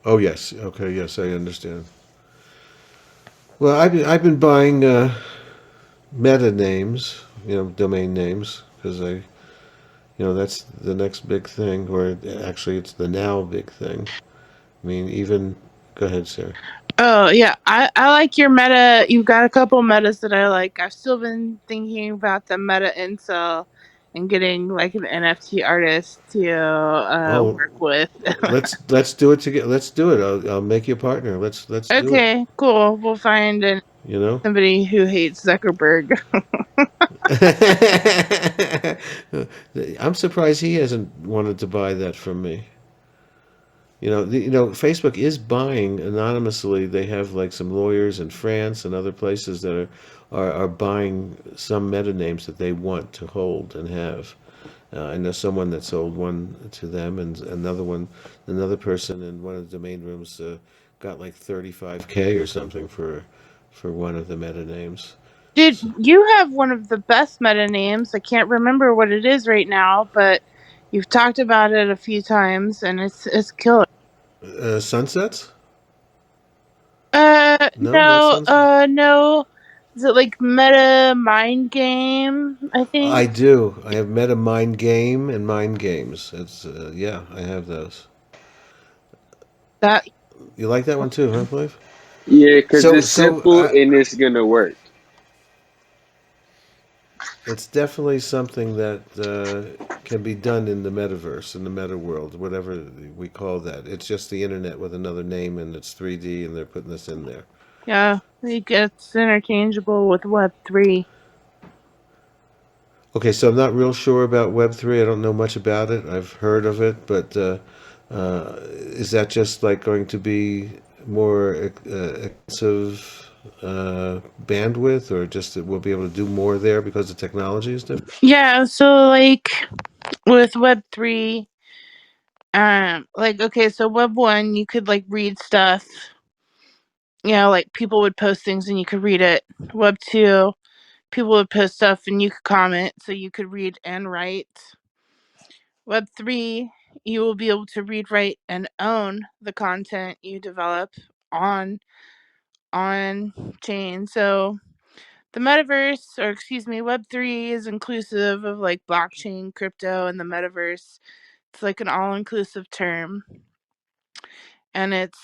Oh yes. Okay. Yes, I understand. Well, I've been buying meta names, domain names, because that's the next big thing, or actually, it's the now big thing. I mean, even go ahead, Sarah. Oh yeah, I like your meta. You've got a couple metas that I like. I've still been thinking about the meta incel and getting like an NFT artist to Oh, work with. let's do it together. Let's do it. I'll make you a partner. Let's do it. Okay, cool. We'll find You know. somebody who hates Zuckerberg. I'm surprised he hasn't wanted to buy that from me. Facebook is buying anonymously. They have like some lawyers in France and other places that are buying some meta names that they want to hold and have. I know someone that sold one to them, and another person in one of the domain rooms got like 35K or something for one of the meta names. Dude, you have one of the best meta names. I can't remember what it is right now, but you've talked about it a few times, and it's killer. Sunsets? No, not No, Sunset. no. Is it like meta mind game? I I think do. I have Meta Mind Game and Mind Games. It's yeah, I have those. that. You like that one too, huh, Clive? Yeah, because So it's so simple and it's gonna work. it's definitely something that can be done in the metaverse, in the meta world, whatever we call that. It's just the internet with another name, and it's 3D, and they're putting this in there. Yeah, it gets interchangeable with Web3. Okay, so I'm not real sure about Web3. I don't know much about it. I've heard of it, but is that just like going to be more expensive bandwidth, or just that we'll be able to do more there because the technology is different? Yeah, so like with Web3, like okay, so Web1 you could like read stuff. Like people would post things and you could read it. Web2, people would post stuff and you could comment, so you could read and write. Web3, you will be able to read, write, and own the content you develop on chain. So the metaverse, or excuse me, Web3 is inclusive of like blockchain, crypto, and the metaverse. It's like an all-inclusive term, and it's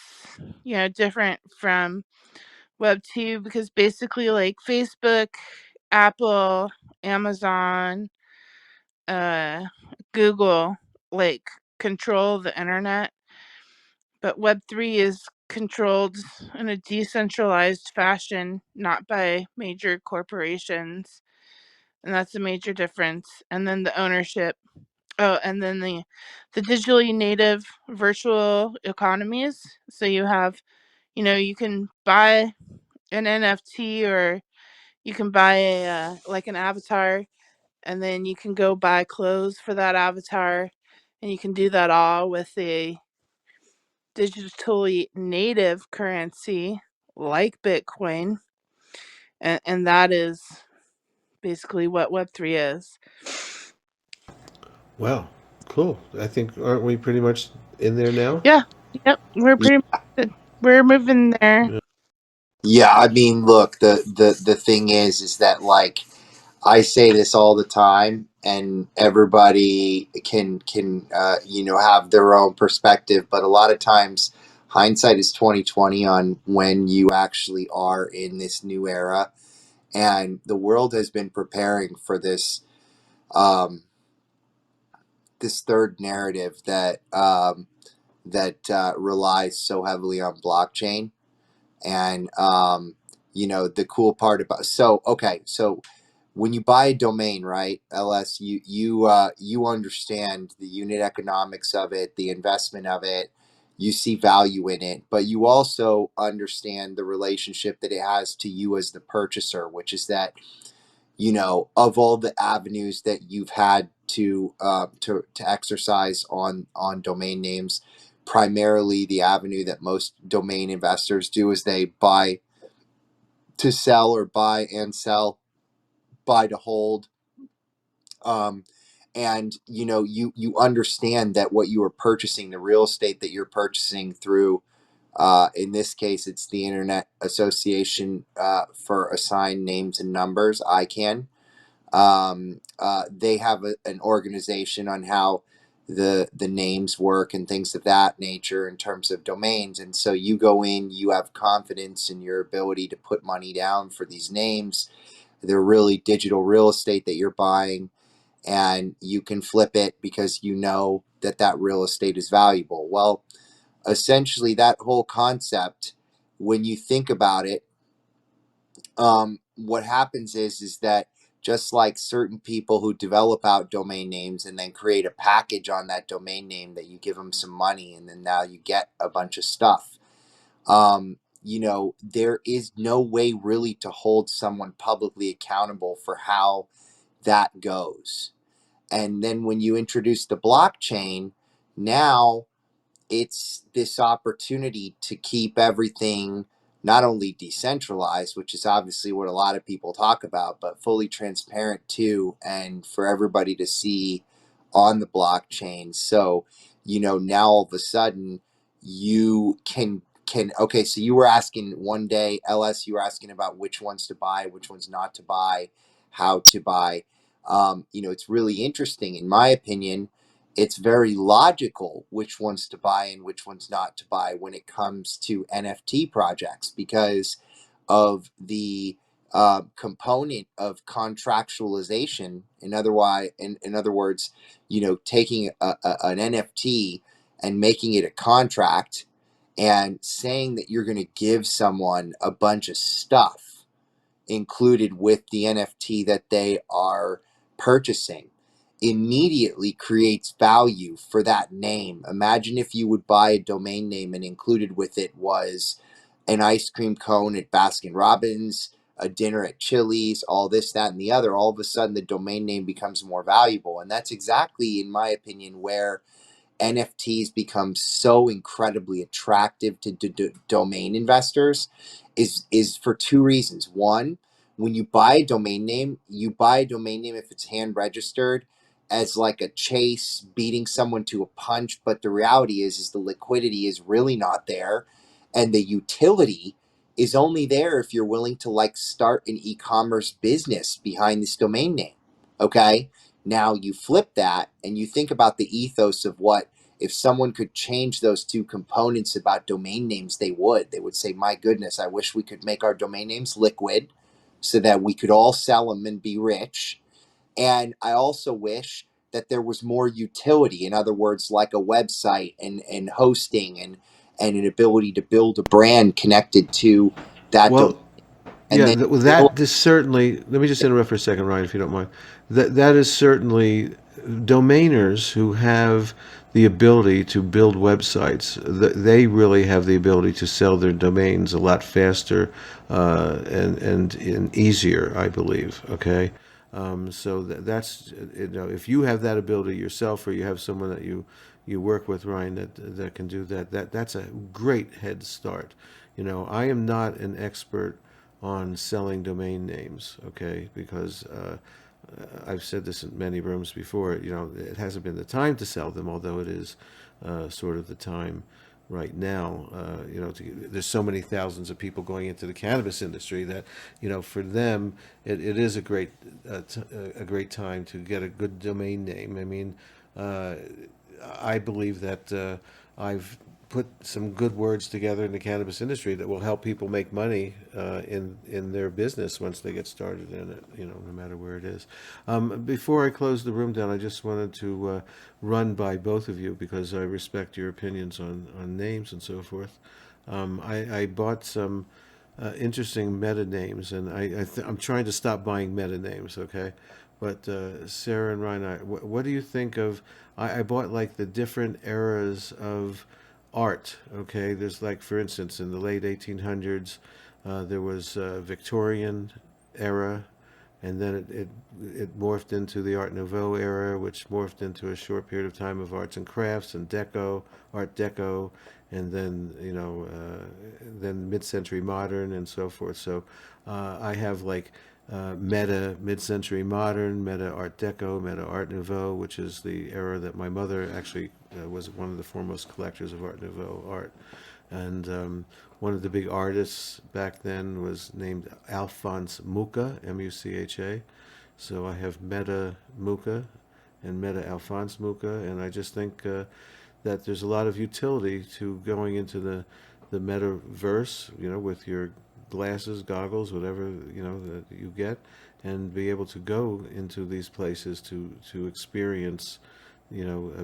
different from Web2 because basically like Facebook, Apple, Amazon, Google like control the internet, but Web3 is controlled in a decentralized fashion, not by major corporations, and that's a major difference. And then the ownership. Oh, and then the digitally native virtual economies. So you have, you can buy an NFT, or you can buy a like an avatar, and then you can go buy clothes for that avatar, and you can do that all with a digitally native currency like Bitcoin, and that is basically what Web3 is. Wow, cool. I think aren't we pretty much in there now? Yeah, yep, we're pretty much we're moving there. Yeah, I mean, look, the thing is that like I say this all the time, and everybody can have their own perspective, but a lot of times hindsight is 2020 on when you actually are in this new era, and the world has been preparing for um, this third narrative that relies so heavily on blockchain. And the cool part about so when you buy a domain, right, LS, you understand the unit economics of it, the investment of it, you see value in it, but you also understand the relationship that it has to you as the purchaser, which is that of all the avenues that you've had to exercise on domain names. Primarily, the avenue that most domain investors do is they buy to sell, or buy and sell, buy to hold. Um, and you understand that what you are purchasing, the real estate that you're purchasing through, in this case, it's the Internet Association for Assigned Names and Numbers, ICANN. They have an organization on how the names work and things of that nature in terms of domains. And so you go in, you have confidence in your ability to put money down for these names. They're really digital real estate that you're buying, and you can flip it because you know that that real estate is valuable. Well, essentially, that whole concept, when you think about it, what happens is that, just like certain people who develop out domain names and then create a package on that domain name that you give them some money and then now you get a bunch of stuff. There is no way really to hold someone publicly accountable for how that goes. And then when you introduce the blockchain, now it's this opportunity to keep everything not only decentralized, which is obviously what a lot of people talk about, but fully transparent too, and for everybody to see on the blockchain. So, now all of a sudden you can okay, so you were asking one day, LS, you were asking about which ones to buy, which ones not to buy, how to buy. It's really interesting, in my opinion. It's very logical which ones to buy and which ones not to buy when it comes to NFT projects, because of the component of contractualization. In other words, taking an NFT and making it a contract and saying that you're going to give someone a bunch of stuff included with the NFT that they are purchasing immediately creates value for that name. Imagine if you would buy a domain name and included with it was an ice cream cone at Baskin Robbins, a dinner at Chili's, all this, that, and the other. All of a sudden, the domain name becomes more valuable. And that's exactly, in my opinion, where NFTs become so incredibly attractive to domain investors is for two reasons. One, when you buy a domain name, if it's hand registered as like a chase, beating someone to a punch. But the reality is the liquidity is really not there, and the utility is only there if you're willing to like start an e-commerce business behind this domain name. Okay. Now you flip that and you think about the ethos of what, if someone could change those two components about domain names, they would say, my goodness, I wish we could make our domain names liquid so that we could all sell them and be rich. And I also wish that there was more utility. In other words, like a website and hosting and an ability to build a brand connected to that domain. Well, And yeah, then that is certainly. Let me just interrupt for a second, Ryan, if you don't mind. That is certainly domainers who have the ability to build websites. They really have the ability to sell their domains a lot faster and easier, I believe. Okay, so that's if you have that ability yourself, or you have someone that you work with, Ryan, that can do that's a great head start. I am not an expert on selling domain names, okay? Because I've said this in many rooms before. It hasn't been the time to sell them, although it is sort of the time right now. There's so many thousands of people going into the cannabis industry that, for them, it is a great time to get a good domain name. I mean, I believe that I've put some good words together in the cannabis industry that will help people make money in their business once they get started in it. No matter where it is. Before I close the room down, I just wanted to run by both of you, because I respect your opinions on names and so forth. I bought some interesting meta names, and I'm trying to stop buying meta names. Okay. But Sarah and Ryan, what do you think of? I bought like the different eras of art. Okay, there's like, for instance, in the late 1800s, there was Victorian era, and then it morphed into the Art Nouveau era, which morphed into a short period of time of arts and crafts and Art Deco, and then then mid-century modern and so forth. So I have like Meta mid-century modern, Meta Art Deco, Meta Art Nouveau, which is the era that my mother actually was one of the foremost collectors of Art Nouveau art. And one of the big artists back then was named Alphonse Mucha, M-U-C-H-A. So I have Meta Mucha and Meta Alphonse Mucha, and I just think that there's a lot of utility to going into the metaverse, with your glasses, goggles, whatever that you get, and be able to go into these places to experience,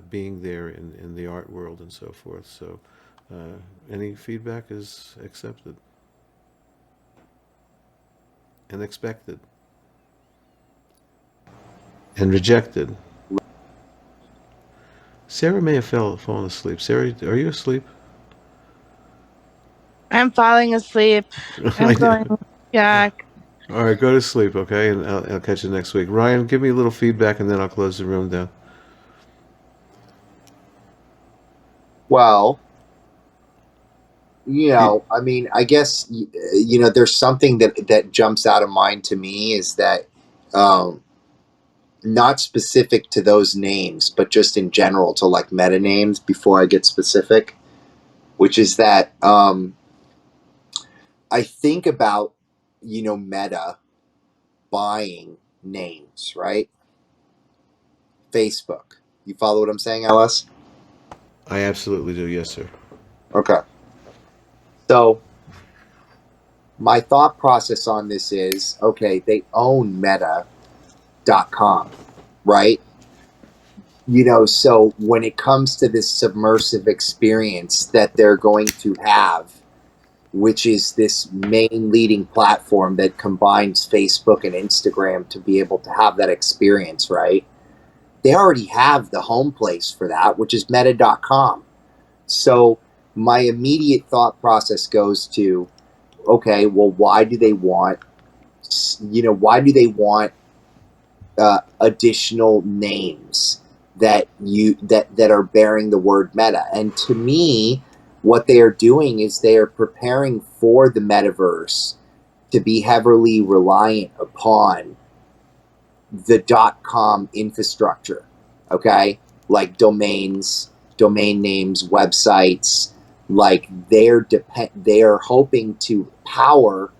being there in the art world and so forth. So any feedback is accepted and expected and rejected. Sarah may have fallen asleep. Sarah, are you asleep? I'm falling asleep. I'm going. Yeah. All right, go to sleep, okay? And I'll catch you next week. Ryan, give me a little feedback, and then I'll close the room down. Well, I mean, I guess there's something that jumps out of mind to me is that not specific to those names, but just in general to like meta names before I get specific, which is that I think about Meta buying names, right? Facebook. You follow what I'm saying, Alice? I absolutely do, yes, sir. Okay. So my thought process on this is, okay, they own Meta.com, right? So when it comes to this submersive experience that they're going to have, which is this main leading platform that combines Facebook and Instagram to be able to have that experience, right? They already have the home place for that, which is meta.com. So my immediate thought process goes to, okay, well, why do they want additional names that are bearing the word meta? And to me, what they are doing is they are preparing for the metaverse to be heavily reliant upon the .com infrastructure, okay? Like domains, domain names, websites, like they are hoping to power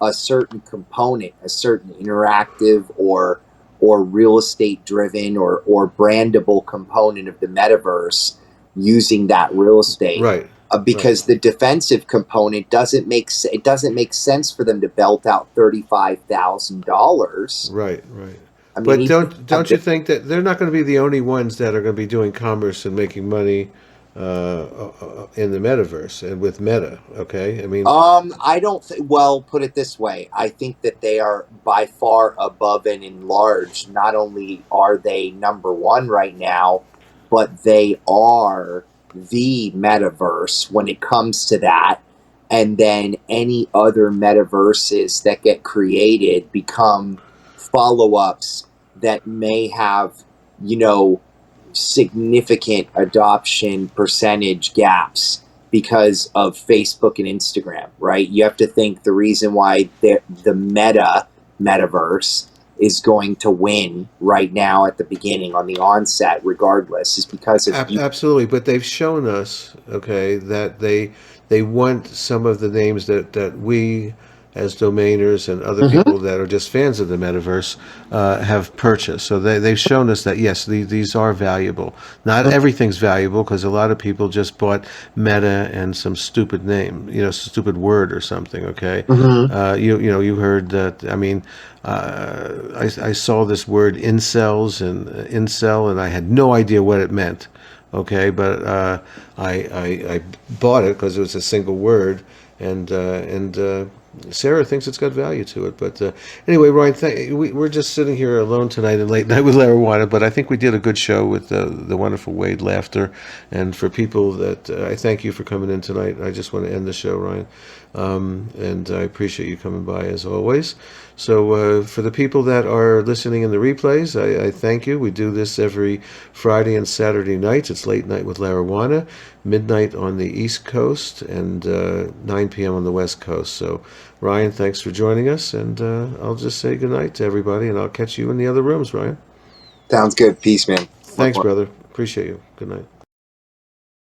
a certain component, a certain interactive or real estate driven or brandable component of the metaverse using that real estate. Right. Because the defensive component doesn't make sense for them to belt out $35,000. Right. I mean, But don't you think that they're not going to be the only ones that are going to be doing commerce and making money in the metaverse and with Meta? Okay, I mean, I don't well, put it this way. I think that they are by far above and in large. Not only are they number one right now, but they are the metaverse when it comes to that. And then any other metaverses that get created become follow-ups that may have, significant adoption percentage gaps because of Facebook and Instagram, right? You have to think the reason why the metaverse is going to win right now at the beginning on the onset, regardless, is because of absolutely. But they've shown us, okay, that they want some of the names that we as domainers and other people that are just fans of the metaverse have purchased. So they've shown us that, yes, these are valuable. Not everything's valuable because a lot of people just bought Meta and some stupid name, stupid word or something, okay? You heard that, I mean, I saw this word incels and incel, and I had no idea what it meant. Okay, but I bought it because it was a single word, and Sarah thinks it's got value to it. But anyway, Ryan, we're just sitting here alone tonight at Late Night with Larijuana, but I think we did a good show with the wonderful Wade Laughter. And for people that I thank you for coming in tonight. I just want to end the show, Ryan. And I appreciate you coming by as always. So for the people that are listening in the replays, I thank you. We do this every Friday and Saturday nights. It's Late Night with Larijuana, midnight on the East Coast and 9 p.m. on the West Coast. So Ryan, thanks for joining us, and I'll just say goodnight to everybody, and I'll catch you in the other rooms, Ryan. Sounds good. Peace, man. Thanks, brother. Appreciate you. Good night.